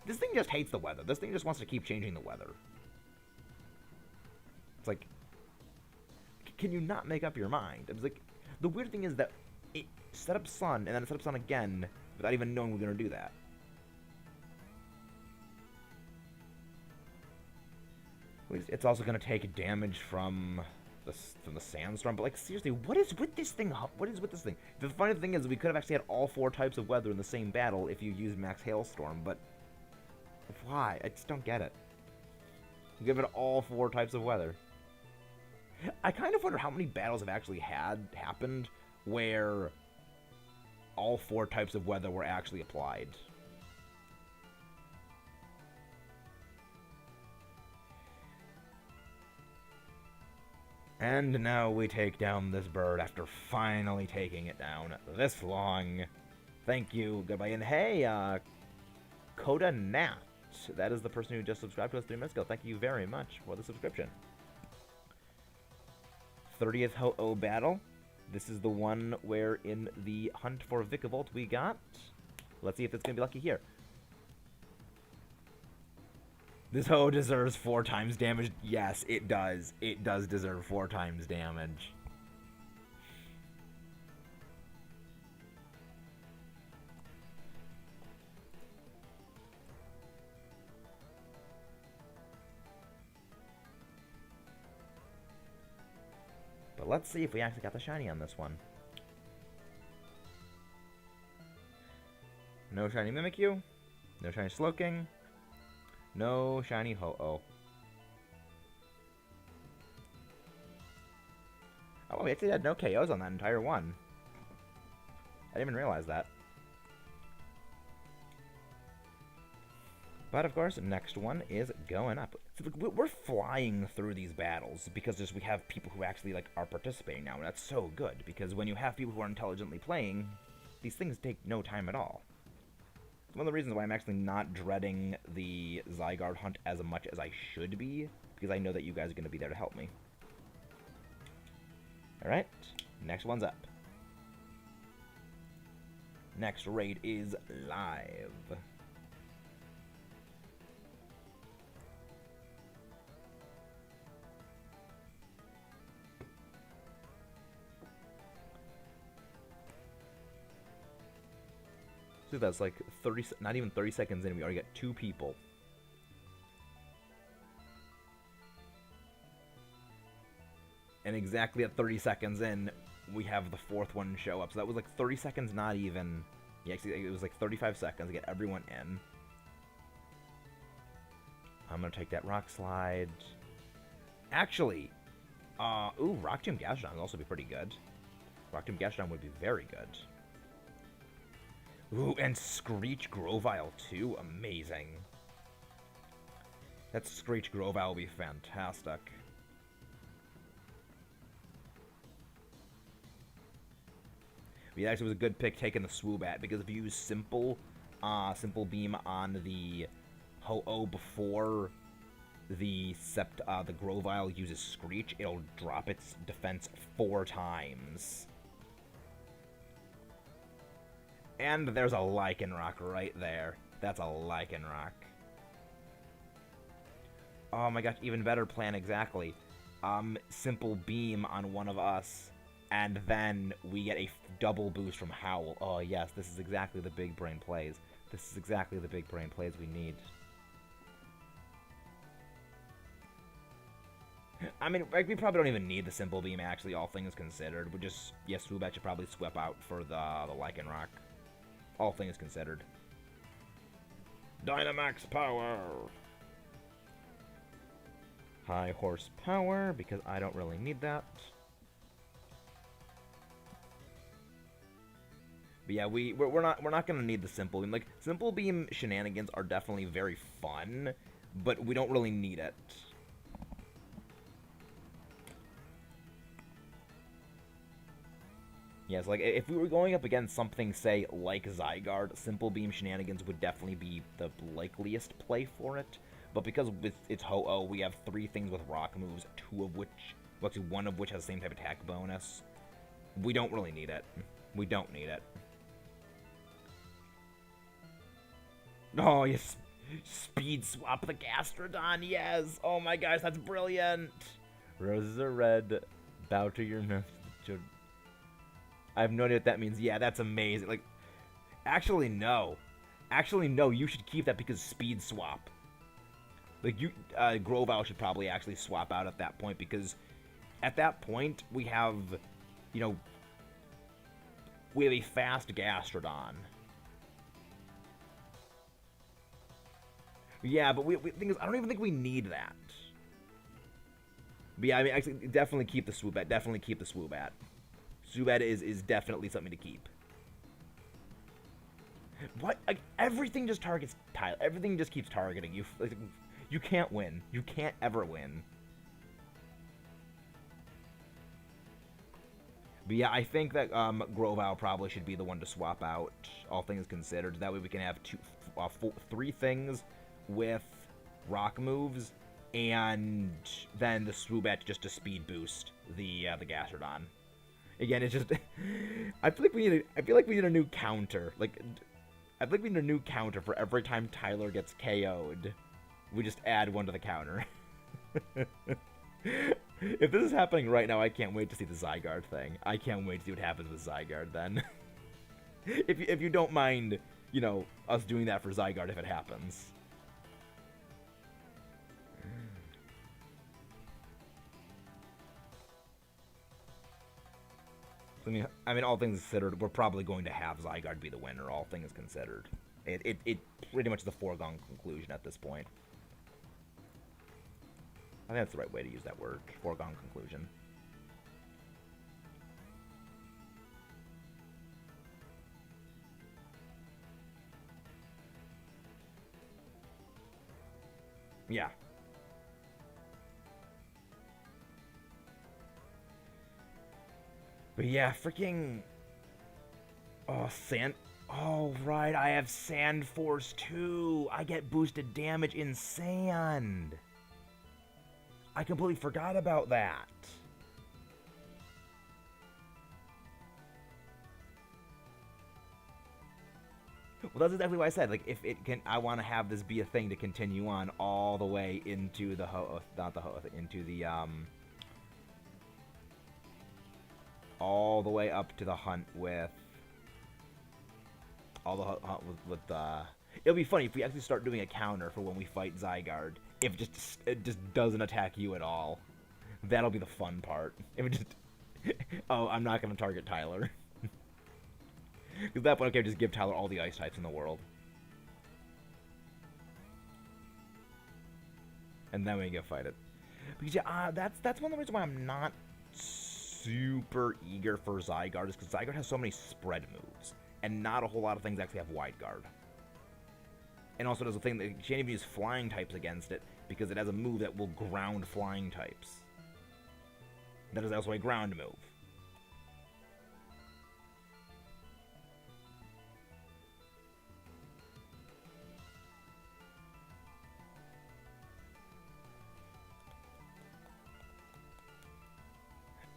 [SPEAKER 1] This thing just hates the weather. This thing just wants to keep changing the weather. It's like... Can you not make up your mind? It's like... The weird thing is that it set up Sun, and then it set up Sun again, without even knowing we're going to do that. It's also going to take damage from the sandstorm, but like seriously, what is with this thing? What is with this thing? The funny thing is, we could have actually had all 4 types of weather in the same battle if you used Max Hailstorm, but why? I just don't get it. Give it all 4 types of weather. I kind of wonder how many battles have actually happened where all 4 types of weather were actually applied. And now we take down this bird after finally taking it down this long. Thank you, goodbye, and hey, Coda Nat. That is the person who just subscribed to us 3 minutes ago. Thank you very much for the subscription. 30th Ho-Oh battle. This is the one where in the hunt for Vikavolt we got. Let's see if it's going to be lucky here. This Ho deserves 4 times damage. Yes, it does. It does deserve 4 times damage. But let's see if we actually got the shiny on this one. No shiny Mimikyu. No shiny Slowking. No shiny Ho-Oh. Oh, we actually had no KOs on that entire one. I didn't even realize that. But of course, next one is going up. We're flying through these battles because we have people who actually are participating now, and that's so good. Because when you have people who are intelligently playing, these things take no time at all. one of the reasons why I'm actually not dreading the Zygarde hunt as much as I should be, because I know that you guys are going to be there to help me. Alright, next one's up. Next raid is live. So that's like 30, not even 30 seconds in, we already got 2 people. And exactly at 30 seconds in, we have the 4th one show up. So that was like 30 seconds, not even. Yeah, it was like 35 seconds to get everyone in. I'm gonna take that Rock Slide. Actually, ooh, Rock Tomb Gastrodon would also be pretty good. Rock Tomb Gastrodon would be very good. Ooh, and Screech Grovyle too, amazing. That Screech Grovyle will be fantastic. But yeah, actually, it was a good pick taking the Swoobat, because if you use Simple Beam on the Ho-Oh before the Grovyle uses Screech, it'll drop its defense 4 times. And there's a Lycanroc right there. That's a Lycanroc. Oh my gosh, even better plan, exactly. Simple Beam on one of us, and then we get a double boost from Howl. Oh yes, this is exactly the big brain plays. This is exactly the big brain plays we need. I mean, we probably don't even need the Simple Beam, actually, all things considered. We just, yes, Swoobat should probably swap out for the Lycanroc. All things considered. Dynamax power! High horsepower, because I don't really need that. But yeah, we're not gonna need the Simple Beam. Like, Simple Beam shenanigans are definitely very fun, but we don't really need it. Yes, like, if we were going up against something, say, like Zygarde, Simple Beam shenanigans would definitely be the likeliest play for it. But because it's Ho-Oh, we have 3 things with rock moves, 2 of which, well, actually 1 of which has the same type of attack bonus. We don't really need it. We don't need it. Oh, yes. Speed swap the Gastrodon, yes! Oh my gosh, that's brilliant! Roses are red, bow to your master. I have no idea what that means. Yeah, that's amazing. Like, actually, no. Actually, no, you should keep that because speed swap. Like, Grovyle should probably actually swap out at that point, because at that point, we have, you know, we have a fast Gastrodon. Yeah, but the thing is, I don't even think we need that. But yeah, I mean, actually, definitely keep the Swoobat. Definitely keep the Swoobat. Swoobat is definitely something to keep. What? Like, everything just targets Tyler. Everything just keeps targeting you. Like, you can't win. You can't ever win. But yeah, I think that Grovyle probably should be the one to swap out, all things considered. That way we can have 3 things with rock moves, and then the Swoobat just to speed boost the Gastrodon. Again, it's just I feel like we need a new counter. Like, I think we need a new counter for every time Tyler gets KO'd. We just add 1 to the counter. If this is happening right now, I can't wait to see the Zygarde thing. I can't wait to see what happens with Zygarde then. if you don't mind, you know, us doing that for Zygarde if it happens. I mean, all things considered, we're probably going to have Zygarde be the winner, all things considered. It pretty much is a foregone conclusion at this point. I think that's the right way to use that word, foregone conclusion. Yeah. But yeah, freaking... Oh, Oh, right, I have Sand Force too. I get boosted damage in sand. I completely forgot about that. Well, that's exactly why I said, like, if it can, I want to have this be a thing to continue on all the way into the not the into the all the way up to the hunt with all the hunt with It'll be funny if we actually start doing a counter for when we fight Zygarde. If it just doesn't attack you at all, that'll be the fun part. If it just, oh, I'm not gonna target Tyler. Because at that point, okay, just give Tyler all the ice types in the world. And then we can go fight it. Because, yeah, that's one of the reasons why I'm not super eager for Zygarde, is because Zygarde has so many spread moves. And not a whole lot of things actually have wide guard. And also does a thing that you can't even use flying types against it, because it has a move that will ground flying types. That is also a ground move.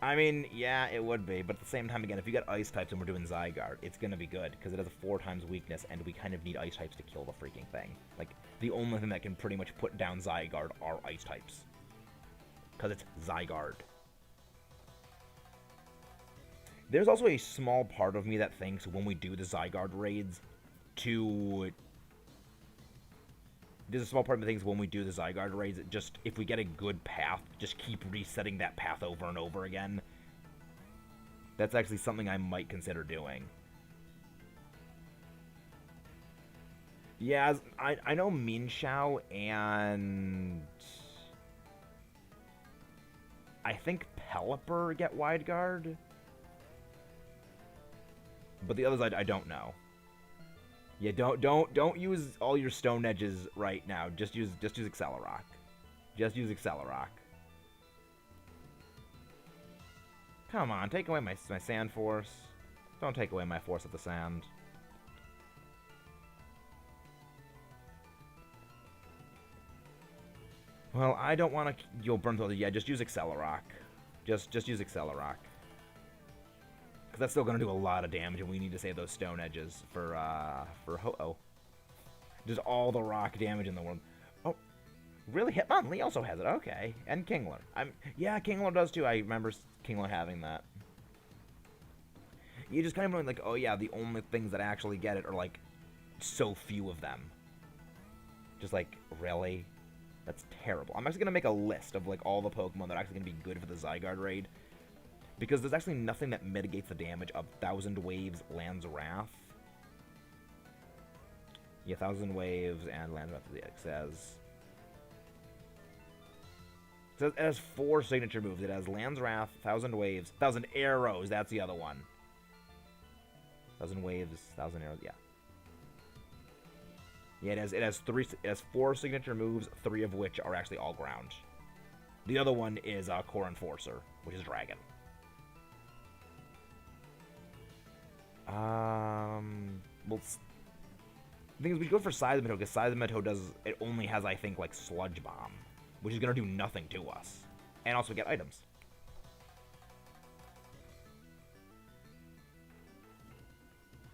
[SPEAKER 1] I mean, yeah, it would be, but at the same time, again, if you got ice types and we're doing Zygarde, it's gonna be good, because it has a 4 times weakness, and we kind of need ice types to kill the freaking thing. Like, the only thing that can pretty much put down Zygarde are ice types. Because it's Zygarde. There's also a small part of me that thinks when we do the Zygarde raids, there's a small part of me that thinks when we do the Zygarde raids, just, if we get a good path, just keep resetting that path over and over again. That's actually something I might consider doing. Yeah, I know Minshao and I think Pelipper get wide guard, but the others I don't know. Yeah, don't use all your stone edges right now. Just use Accelerock. Just use Accelerock. Come on, take away my sand force. Don't take away my force of the sand. Well, I don't want to. You'll burn through. Yeah, just use Accelerock. Just use Accelerock. Because that's still going to do a lot of damage, and we need to save those stone edges for Ho-Oh. Just all the rock damage in the world. Oh, really? Hitmonlee also has it. Okay. And Kingler. Yeah, Kingler does too. I remember Kingler having that. You just kind of know, like, oh yeah, the only things that actually get it are, like, so few of them. Just like, really? That's terrible. I'm actually going to make a list of, like, all the Pokemon that are actually going to be good for the Zygarde raid. Because there's actually nothing that mitigates the damage of Thousand Waves, Land's Wrath. Yeah, Thousand Waves and Land's Wrath, it says. It has 4 signature moves. It has Land's Wrath, Thousand Waves, Thousand Arrows, that's the other one. Thousand Waves, Thousand Arrows, yeah. Yeah, it has 4 signature moves, 3 of which are actually all ground. The other one is Core Enforcer, which is Dragon. Well, the thing is, we should go for Seismitoad, because Seismitoad it only has, I think, like, Sludge Bomb, which is going to do nothing to us. And also get items.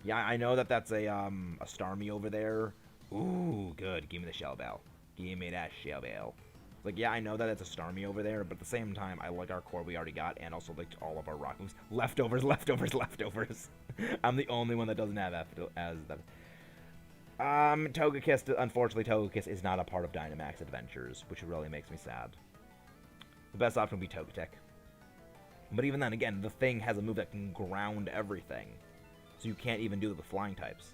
[SPEAKER 1] Yeah, I know that that's a Starmie over there. Ooh, good. Give me the Shell Bell. Give me that Shell Bell. Like, yeah, I know that it's a Starmie over there, but at the same time, I like our core we already got, and also like all of our rock moves. Leftovers, leftovers, leftovers. I'm the only one that doesn't have as that. Togekiss, unfortunately, Togekiss is not a part of Dynamax Adventures, which really makes me sad. The best option would be Togetic. But even then, again, the thing has a move that can ground everything. So you can't even do it with flying types.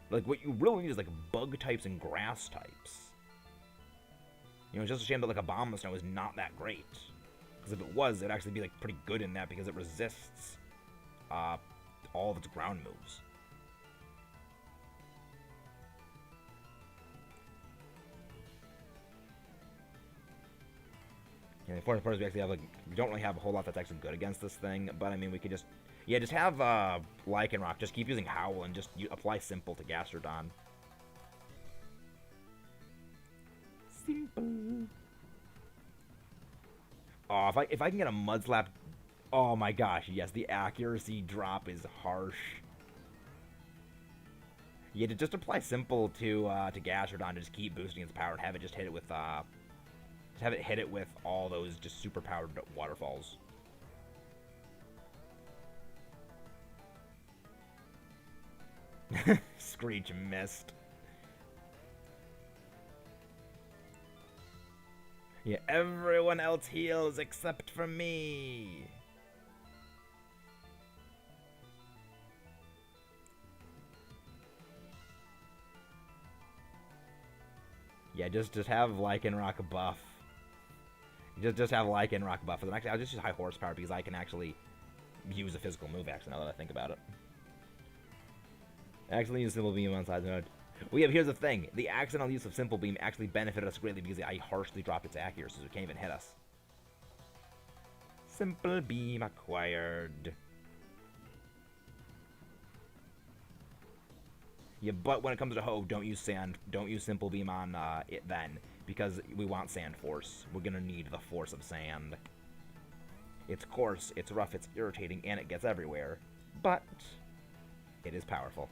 [SPEAKER 1] Like, what you really need is, like, bug types and grass types. You know, it's just a shame that, like, a Bomb Snow is not that great. Because if it was, it'd actually be, like, pretty good in that because it resists all of its ground moves. You And for we actually have, like, we don't really have a whole lot that's actually good against this thing, but I mean, we could just, yeah, just have Lycanroc, just keep using Howl and just apply Simple to Gastrodon. Simple. Oh, if I can get a Mud Slap, oh my gosh, yes, the accuracy drop is harsh. Yeah, to just apply Simple to Gastrodon to just keep boosting its power and have it just hit it with all those just super powered waterfalls. Screech missed. Yeah, everyone else heals except for me. Yeah, just have Lycanroc buff. Just have Lycanroc buff. And actually, I'll just use high horsepower because I can actually use a physical move action now that I think about it. Actually use Simple Beam on side mode. Well, yeah, here's the thing. The accidental use of Simple Beam actually benefited us greatly because I harshly dropped its accuracy, so it can't even hit us. Simple Beam acquired. Yeah, but when it comes to Ho, don't use Sand. Don't use Simple Beam on it then, because we want Sand Force. We're gonna need the Force of Sand. It's coarse, it's rough, it's irritating, and it gets everywhere. But it is powerful.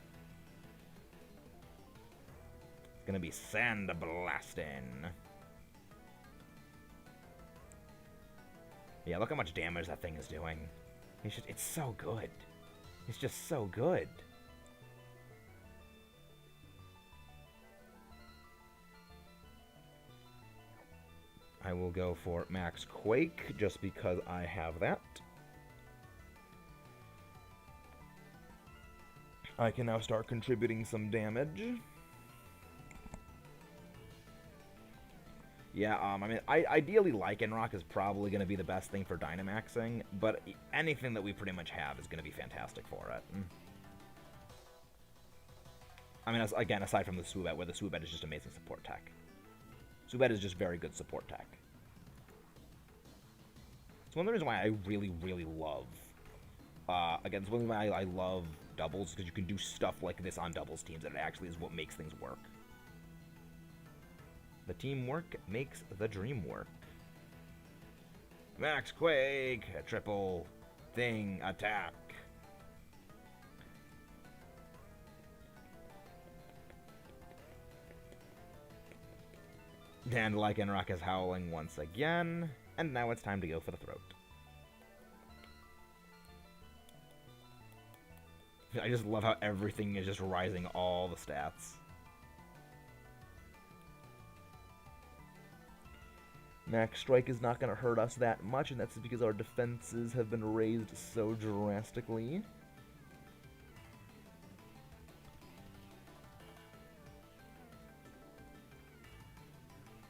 [SPEAKER 1] It's gonna be Sand Blasting. Yeah, look how much damage that thing is doing. It's so good. It's just so good. I will go for Max Quake, just because I have that. I can now start contributing some damage. Yeah, I mean, ideally Lycanroc is probably going to be the best thing for Dynamaxing, but anything that we pretty much have is going to be fantastic for it. I mean, again, aside from the Swoobat, where the Swoobat is just amazing support tech. Swoobat is just very good support tech. It's one of the reasons why I really, really love... again, it's one of the reasons why I love doubles, because you can do stuff like this on doubles teams, and it actually is what makes things work. The teamwork makes the dream work. Max Quake, a triple thing attack. And Lycanroc is howling once again, and now it's time to go for the throat. I just love how everything is just rising all the stats. Max Strike is not going to hurt us that much, and that's because our defenses have been raised so drastically.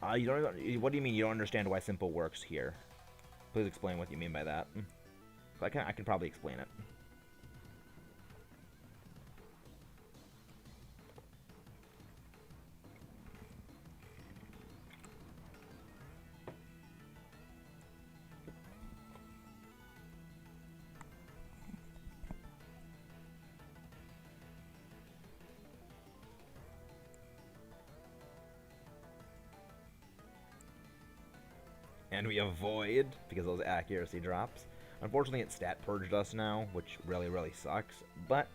[SPEAKER 1] What do you mean you don't understand why Simple works here? Please explain what you mean by that. I can probably explain it. And we avoid, because of those accuracy drops. Unfortunately, it stat purged us now, which really, really sucks. But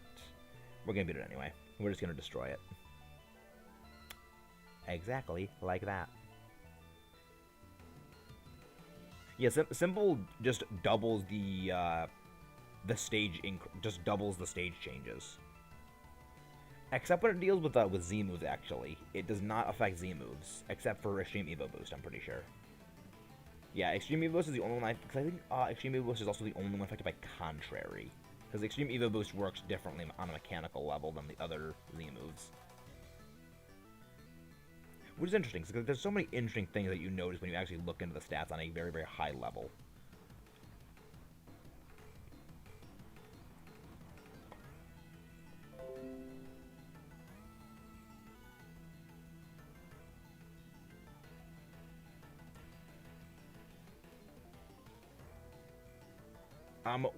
[SPEAKER 1] we're going to beat it anyway. We're just going to destroy it. Exactly like that. Yeah, Simple just doubles the stage, just doubles the stage changes. Except when it deals with Z moves, actually. It does not affect Z moves, except for Extreme Evo Boost, I'm pretty sure. Yeah, Extreme Evo Boost is the only one because I think Extreme Evo Boost is also the only one affected by Contrary. Because Extreme Evo Boost works differently on a mechanical level than the other Z moves. Which is interesting, because there's so many interesting things that you notice when you actually look into the stats on a very, very high level.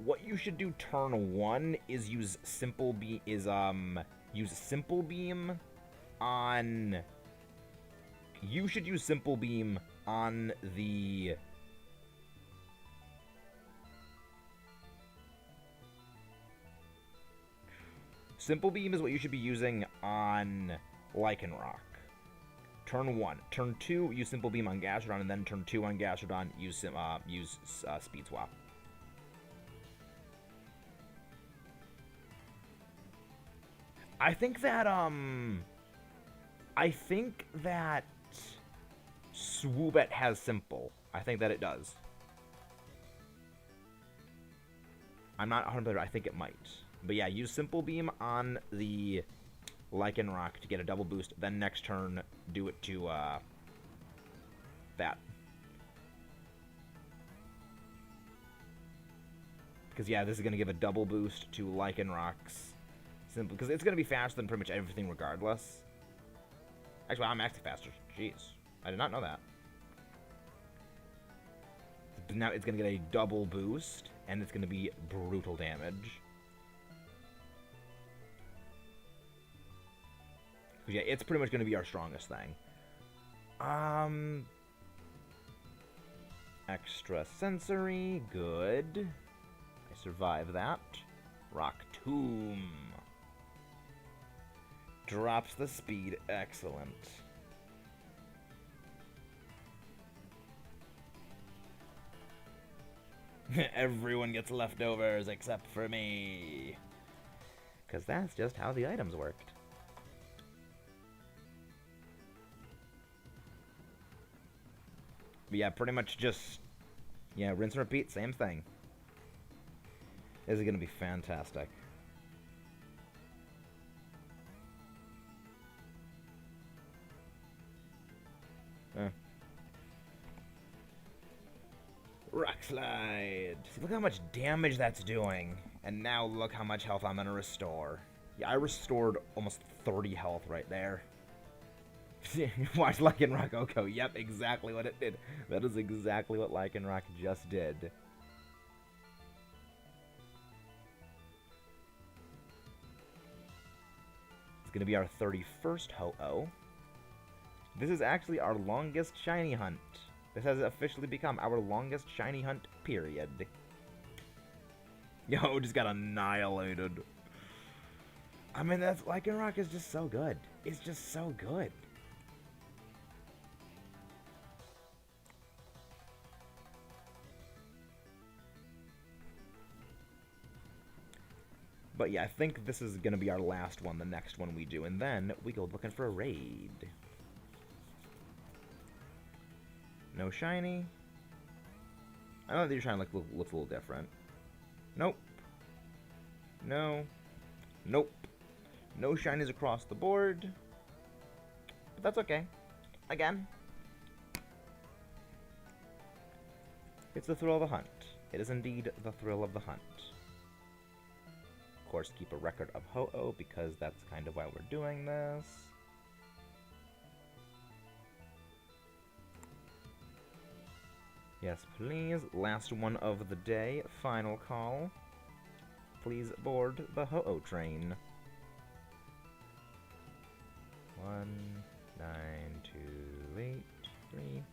[SPEAKER 1] What you should do turn 1 is use simple beam on. You should use simple beam on the. Simple beam is what you should be using on Lycanroc. Turn 1. Turn 2, use simple beam on Gastrodon, and then turn 2 on Gastrodon, use speed swap. I think that Swoobet has simple. I think that it does. I'm not 100%, I think it might. But yeah, use simple beam on the Lycanroc to get a double boost, then next turn do it to that. Because yeah, this is going to give a double boost to Lycanroc's simple, because it's going to be faster than pretty much everything regardless. Actually, I'm actually faster. Jeez, I did not know that. But now it's going to get a double boost, and it's going to be brutal damage. Yeah, it's pretty much going to be our strongest thing. Extra sensory, good. I survive that. Rock Tomb. Drops the speed, excellent. Everyone gets leftovers except for me. Because that's just how the items worked. But yeah, pretty much just, yeah, rinse and repeat, same thing. This is going to be fantastic. Rock Slide. See, look how much damage that's doing. And now look how much health I'm going to restore. Yeah, I restored almost 30 health right there. Watch Lycanroc Oko. Yep, exactly what it did. That is exactly what Lycanroc just did. It's going to be our 31st Ho-Oh. This is actually our longest shiny hunt. This has officially become our longest shiny hunt, period. Yo, just got annihilated. I mean, that's Lycanroc is just so good. It's just so good. But yeah, I think this is going to be our last one, the next one we do. And then we go looking for a raid. No shiny. I know that you're trying to look a little different. Nope. No. Nope. No shinies across the board. But that's okay. Again. It's the thrill of the hunt. It is indeed the thrill of the hunt. Of course, keep a record of Ho-Oh because that's kind of why we're doing this. Yes, please. Last one of the day. Final call. Please board the Ho-Oh train. 1, 9, 2, 8, 3,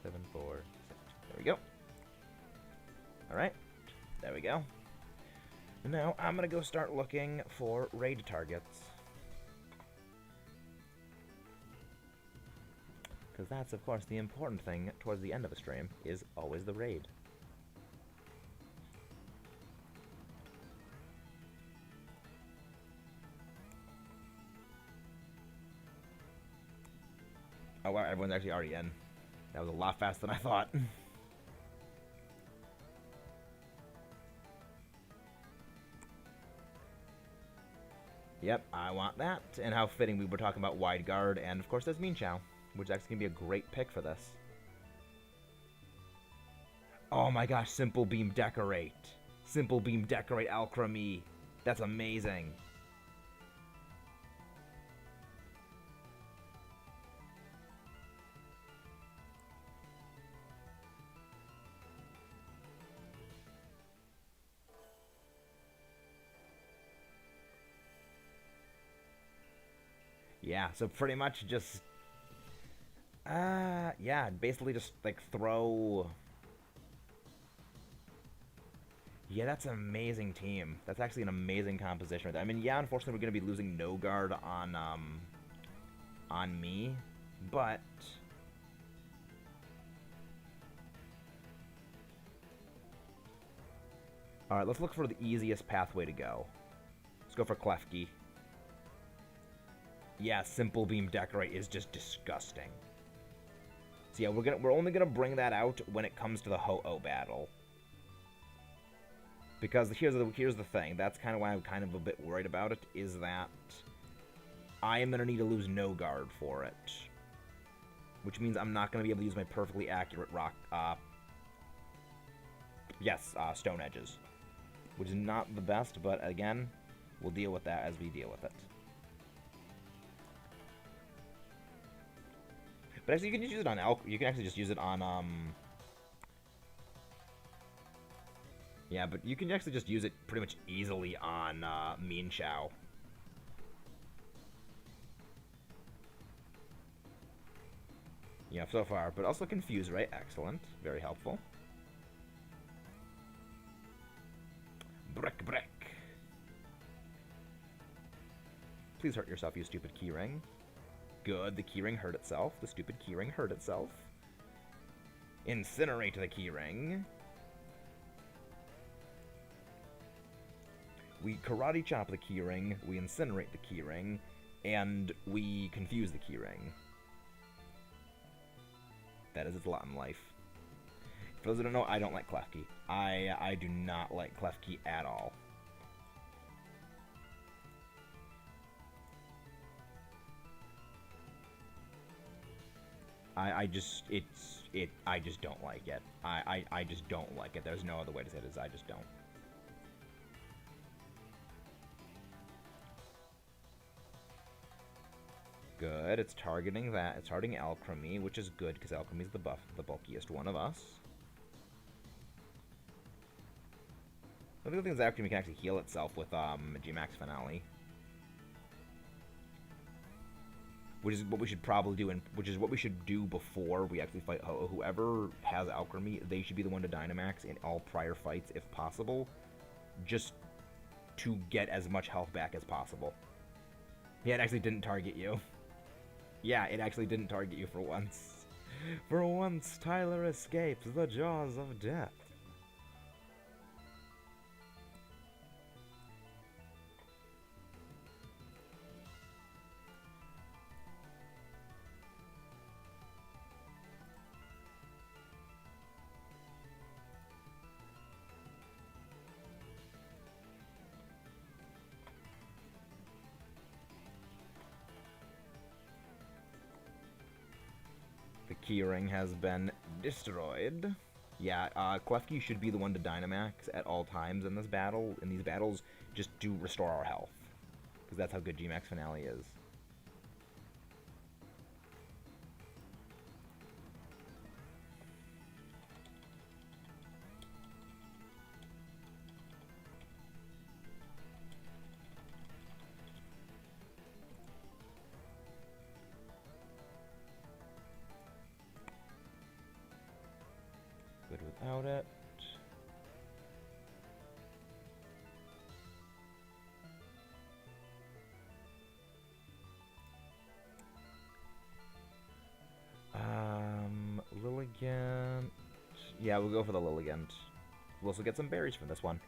[SPEAKER 1] 7, 4, 6. There we go. Alright. There we go. Now I'm going to go start looking for raid targets. Because that's, of course, the important thing towards the end of a stream, is always the raid. Oh wow, everyone's actually already in. That was a lot faster than I thought. Yep, I want that. And how fitting we were talking about Wide Guard, and of course there's Mean Chow, which is actually going to be a great pick for this. Oh my gosh, Simple Beam Decorate. Simple Beam Decorate Alchemy. That's amazing. Yeah, so pretty much just yeah, basically just like throw. Yeah, that's an amazing team. That's actually an amazing composition. I mean, yeah, unfortunately we're gonna be losing no guard on me, but all right, let's look for the easiest pathway to go. Let's go for Klefki. Yeah, Simple Beam Decorate is just disgusting. So yeah, we're only gonna bring that out when it comes to the Ho-Oh battle. Because here's the thing. That's kind of why I'm kind of a bit worried about it. Is that I am gonna need to lose no guard for it, which means I'm not gonna be able to use my perfectly accurate rock. Stone edges, which is not the best. But again, we'll deal with that as we deal with it. But actually, you can just use it on elk. You can actually just use it on Yeah, but you can actually just use it pretty much easily on Mean Chow. Yeah, so far. But also Confuse, right? Excellent. Very helpful. Brick. Please hurt yourself, you stupid keyring. Good, the keyring hurt itself. The stupid keyring hurt itself. Incinerate the keyring. We karate chop the keyring, we incinerate the keyring, and we confuse the keyring. That is its lot in life. For those who don't know, I don't like Klefki. I do not like Klefki at all. I just don't like it. I just don't like it. There's no other way to say this. I just don't. Good. It's targeting that. It's targeting Alchemy, which is good because Alchemy is the bulkiest one of us. The other thing is Alchemy can actually heal itself with G-Max Finale. Which is what we should probably do, and which is what we should do before we actually fight Ho-Oh. Whoever has Alchemy, they should be the one to Dynamax in all prior fights if possible, just to get as much health back as possible. Yeah, it actually didn't target you. Yeah, it actually didn't target you for once. For once, Tyler escapes the jaws of death. Keyring has been destroyed. Yeah, Klefki should be the one to Dynamax at all times in this battle. In these battles, just to restore our health. Because that's how good G-Max Finale is. Good without it. Lilligant. Yeah, we'll go for the Lilligant. We'll also get some berries from this one.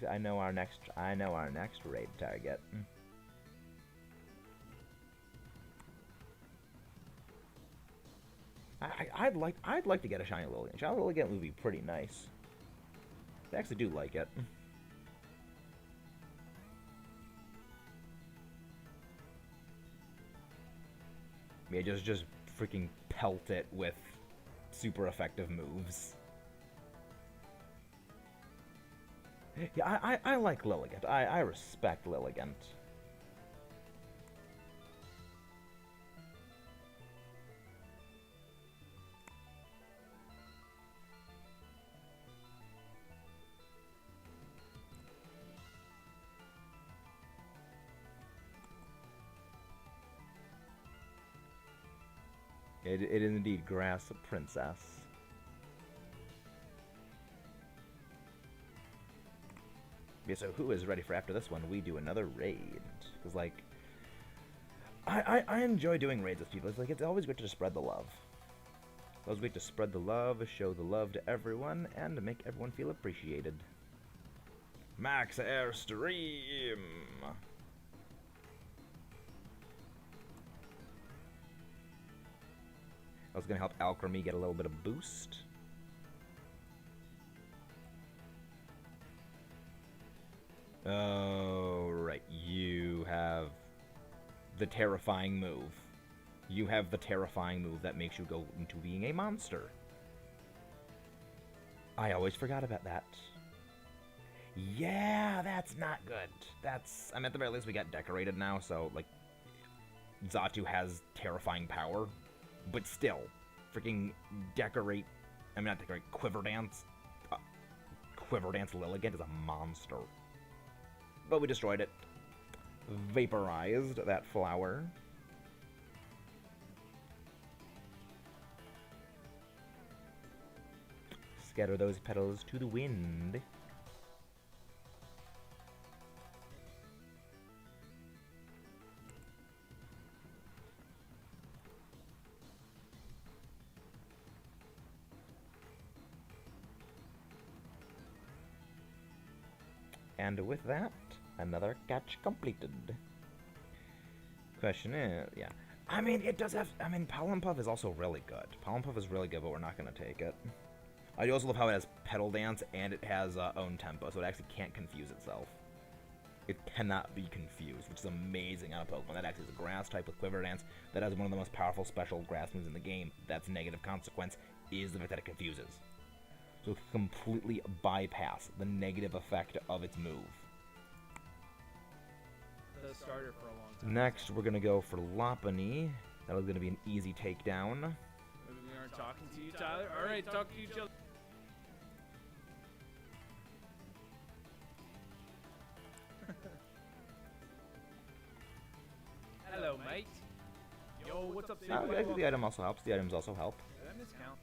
[SPEAKER 1] I know our next raid target. I'd like to get a shiny Lilligant. Shiny Lilligant would be pretty nice. I actually do like it. Yeah, just freaking pelt it with super effective moves. Yeah, I like Lilligant. I respect Lilligant. It is indeed Grass Princess. Yeah, so who is ready for after this one? We do another raid. Because, like, I enjoy doing raids with people. It's like, it's always good to spread the love. It's always great to spread the love, show the love to everyone, and to make everyone feel appreciated. Max Airstream! I was going to help Alchemy get a little bit of boost. Oh, right. You have the terrifying move. You have the terrifying move that makes you go into being a monster. I always forgot about that. Yeah, that's not good. That's... I mean, at the very least, we got decorated now, so, like, Xatu has terrifying power. But still, freaking decorate... I mean, not decorate, Quiver Dance. Quiver Dance Lilligant is a monster. But we destroyed it. Vaporized that flower. Scatter those petals to the wind. And with that, another catch completed. Question is, yeah. I mean, it does have... I mean, Pollen Puff is also really good. Pollen Puff is really good, but we're not going to take it. I do also love how it has Petal Dance, and it has Own Tempo, so it actually can't confuse itself. It cannot be confused, which is amazing on a Pokemon. That actually is a Grass type with Quiver Dance that has one of the most powerful special Grass moves in the game. That's negative consequence, is the fact that it confuses. So it can completely bypass the negative effect of its move.
[SPEAKER 2] The starter for a long time.
[SPEAKER 1] Next, we're going to go for Lopunny. That was going to be an easy takedown.
[SPEAKER 2] Maybe we aren't talking to you, Tyler. All right, talk to each other. Hello, mate. Yo, what's up,
[SPEAKER 1] The item also helps. The items also help.
[SPEAKER 2] Did I miscount?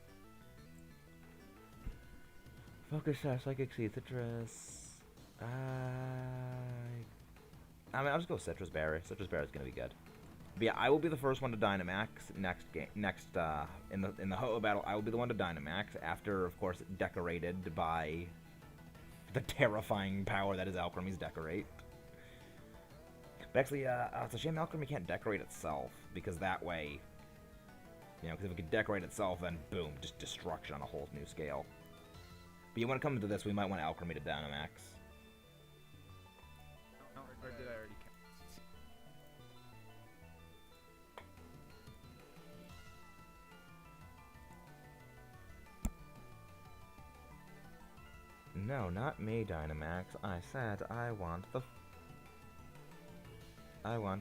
[SPEAKER 1] Focus Sash, Psychic Seed, Citrus. I mean, I'll just go Citrus Berry. Citrus Berry is gonna be good. But yeah, I will be the first one to Dynamax next game. In the Ho-Oh battle, I will be the one to Dynamax after, of course, decorated by the terrifying power that is Alchemy's Decorate. But actually, it's a shame Alchemy can't decorate itself, because that way, you know, because if it could decorate itself, then boom, just destruction on a whole new scale. But when it comes to this, we might want Alchemy to Dynamax.
[SPEAKER 2] Or did I already count?
[SPEAKER 1] No, not me, Dynamax. I said I want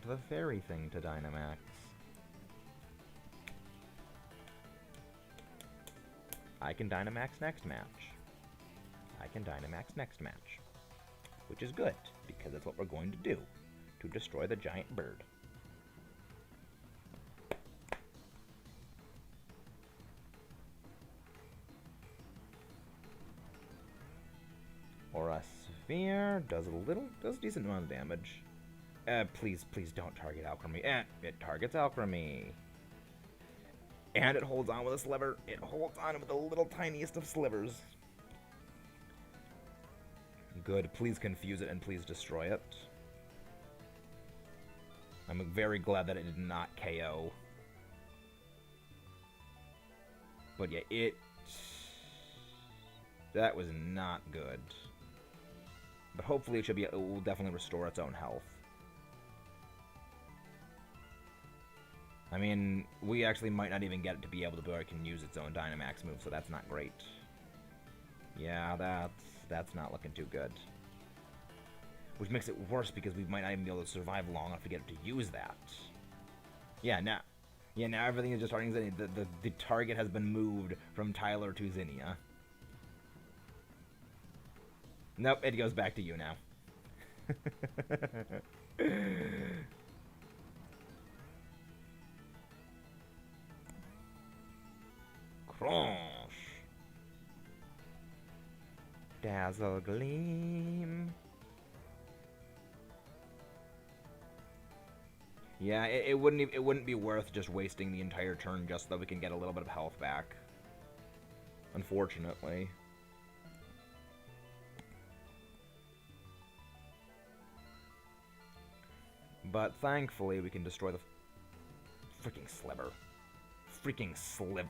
[SPEAKER 1] the fairy thing to Dynamax. I can Dynamax next match. I can Dynamax next match. Which is good, because that's what we're going to do, to destroy the giant bird. Aura Sphere does a decent amount of damage. Please don't target Alchemy. It targets Alchemy. And it holds on with a sliver. It holds on with the little tiniest of slivers. Good. Please confuse it and please destroy it. I'm very glad that it did not KO. But yeah, that was not good. But hopefully it will definitely restore its own health. I mean, we actually might not even get it to be able to where it can use its own Dynamax move, so that's not great. Yeah, that's not looking too good. Which makes it worse because we might not even be able to survive long enough to get it to use that. Yeah, now everything is just targeting Zinnia. The target has been moved from Tyler to Zinnia. Nope, it goes back to you now. Crash. Dazzle Gleam. Yeah, it wouldn't be worth just wasting the entire turn just so that we can get a little bit of health back. Unfortunately. But thankfully we can destroy the freaking sliver. Freaking sliv.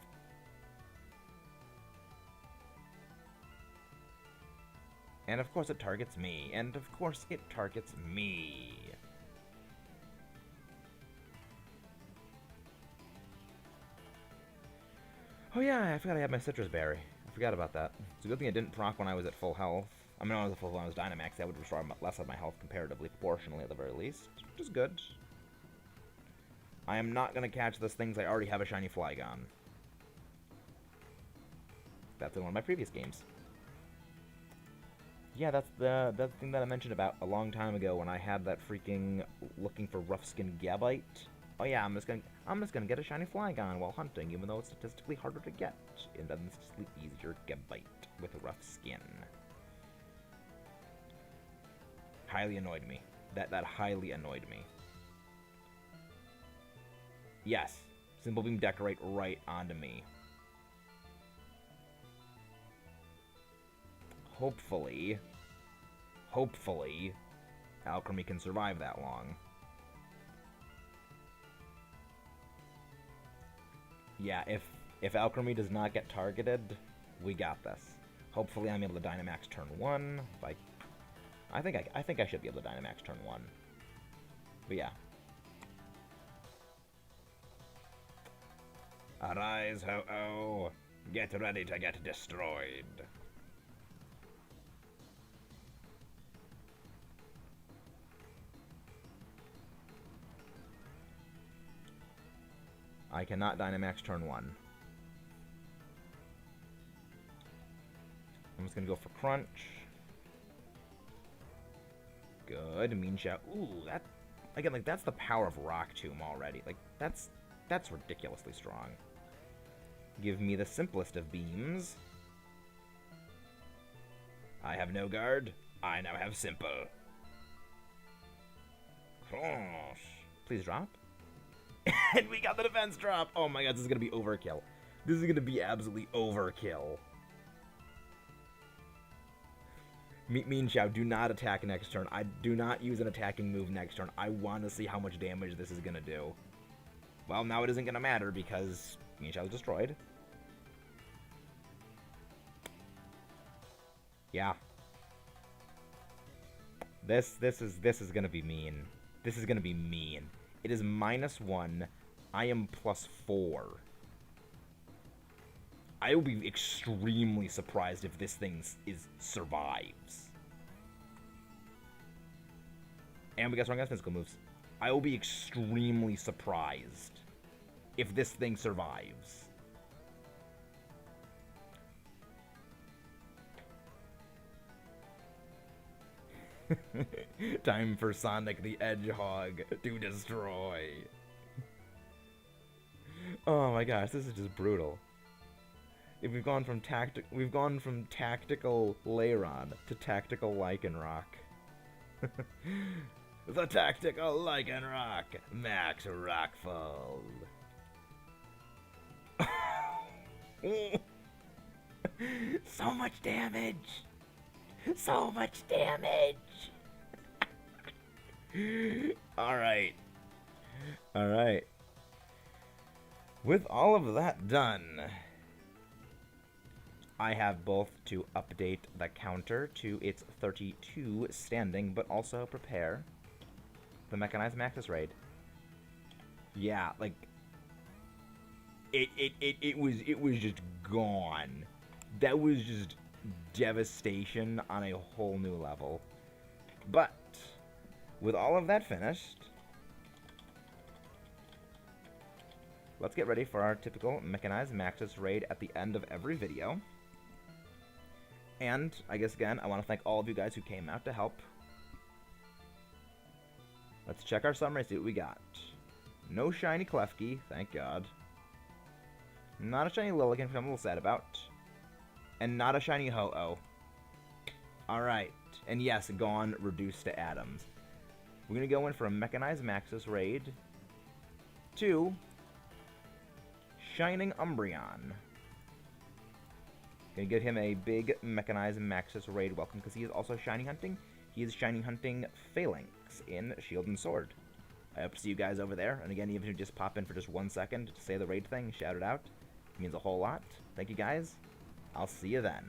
[SPEAKER 1] And of course it targets me. And of course it targets me. Oh yeah, I forgot I had my citrus berry. I forgot about that. It's a good thing I didn't proc when I was at full health. I mean, when I was at full health, when I was Dynamax, that would restore less of my health comparatively, proportionally at the very least. Which is good. I am not going to catch this thing because I already have a shiny Flygon. That's in one of my previous games. Yeah, that's the thing that I mentioned about a long time ago when I had that freaking looking for rough skin Gabite. Oh yeah, I'm just gonna get a shiny Flygon while hunting, even though it's statistically harder to get, and then statistically easier to get bite with a rough skin. Highly annoyed me. That highly annoyed me. Yes, Simple Beam Decorate right onto me. Hopefully, Alchemy can survive that long. Yeah, if Alchemy does not get targeted, we got this. Hopefully I'm able to Dynamax turn 1. I think I should be able to Dynamax turn 1. But yeah. Arise, Ho-Oh! Get ready to get destroyed. I cannot Dynamax turn 1. I'm just gonna go for Crunch. Good, Mean Shout. Ooh, that again, like that's the power of Rock Tomb already. Like that's ridiculously strong. Give me the simplest of beams. I have no guard. I now have simple. Crash. Please drop. And we got the defense drop! Oh my god, this is gonna be overkill. This is gonna be absolutely overkill. Mean Xiao, do not attack next turn. I do not use an attacking move next turn. I want to see how much damage this is gonna do. Well, now it isn't gonna matter because Mean Xiao is destroyed. Yeah. This is gonna be mean. This is gonna be mean. It is -1. I am +4. I will be extremely surprised if this thing survives. And we got strong physical moves. I will be extremely surprised if this thing survives. Time for Sonic the Hedgehog to destroy. Oh my gosh, this is just brutal. If we've gone from tactical Lairon to tactical Lycanroc. The tactical Lycanroc, Max Rockfall. So much damage. So much damage! Alright. Alright. With all of that done, I have both to update the counter to its 32 standing, but also prepare the Mechanized Maxis Raid. Yeah, like it was just gone. That was just devastation on a whole new level. But with all of that finished, let's get ready for our typical Mechanized Maxis raid at the end of every video. And, I guess again, I want to thank all of you guys who came out to help. Let's check our summary, see what we got. No shiny Klefki, thank God. Not a shiny Lilligant, which I'm a little sad about. And not a shiny Ho-Oh. Alright. And yes, gone, reduced to atoms. We're going to go in for a Mechanized Maxis raid. 2. Shining Umbreon. Gonna give him a big Mechanized Maxis raid welcome because he is also shiny hunting. He is shiny hunting Phalanx in Shield and Sword. I hope to see you guys over there. And again, even if you just pop in for just 1 second to say the raid thing, shout it out. It means a whole lot. Thank you guys. I'll see you then.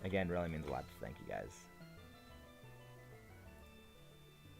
[SPEAKER 1] Again, really means a lot. Thank you guys.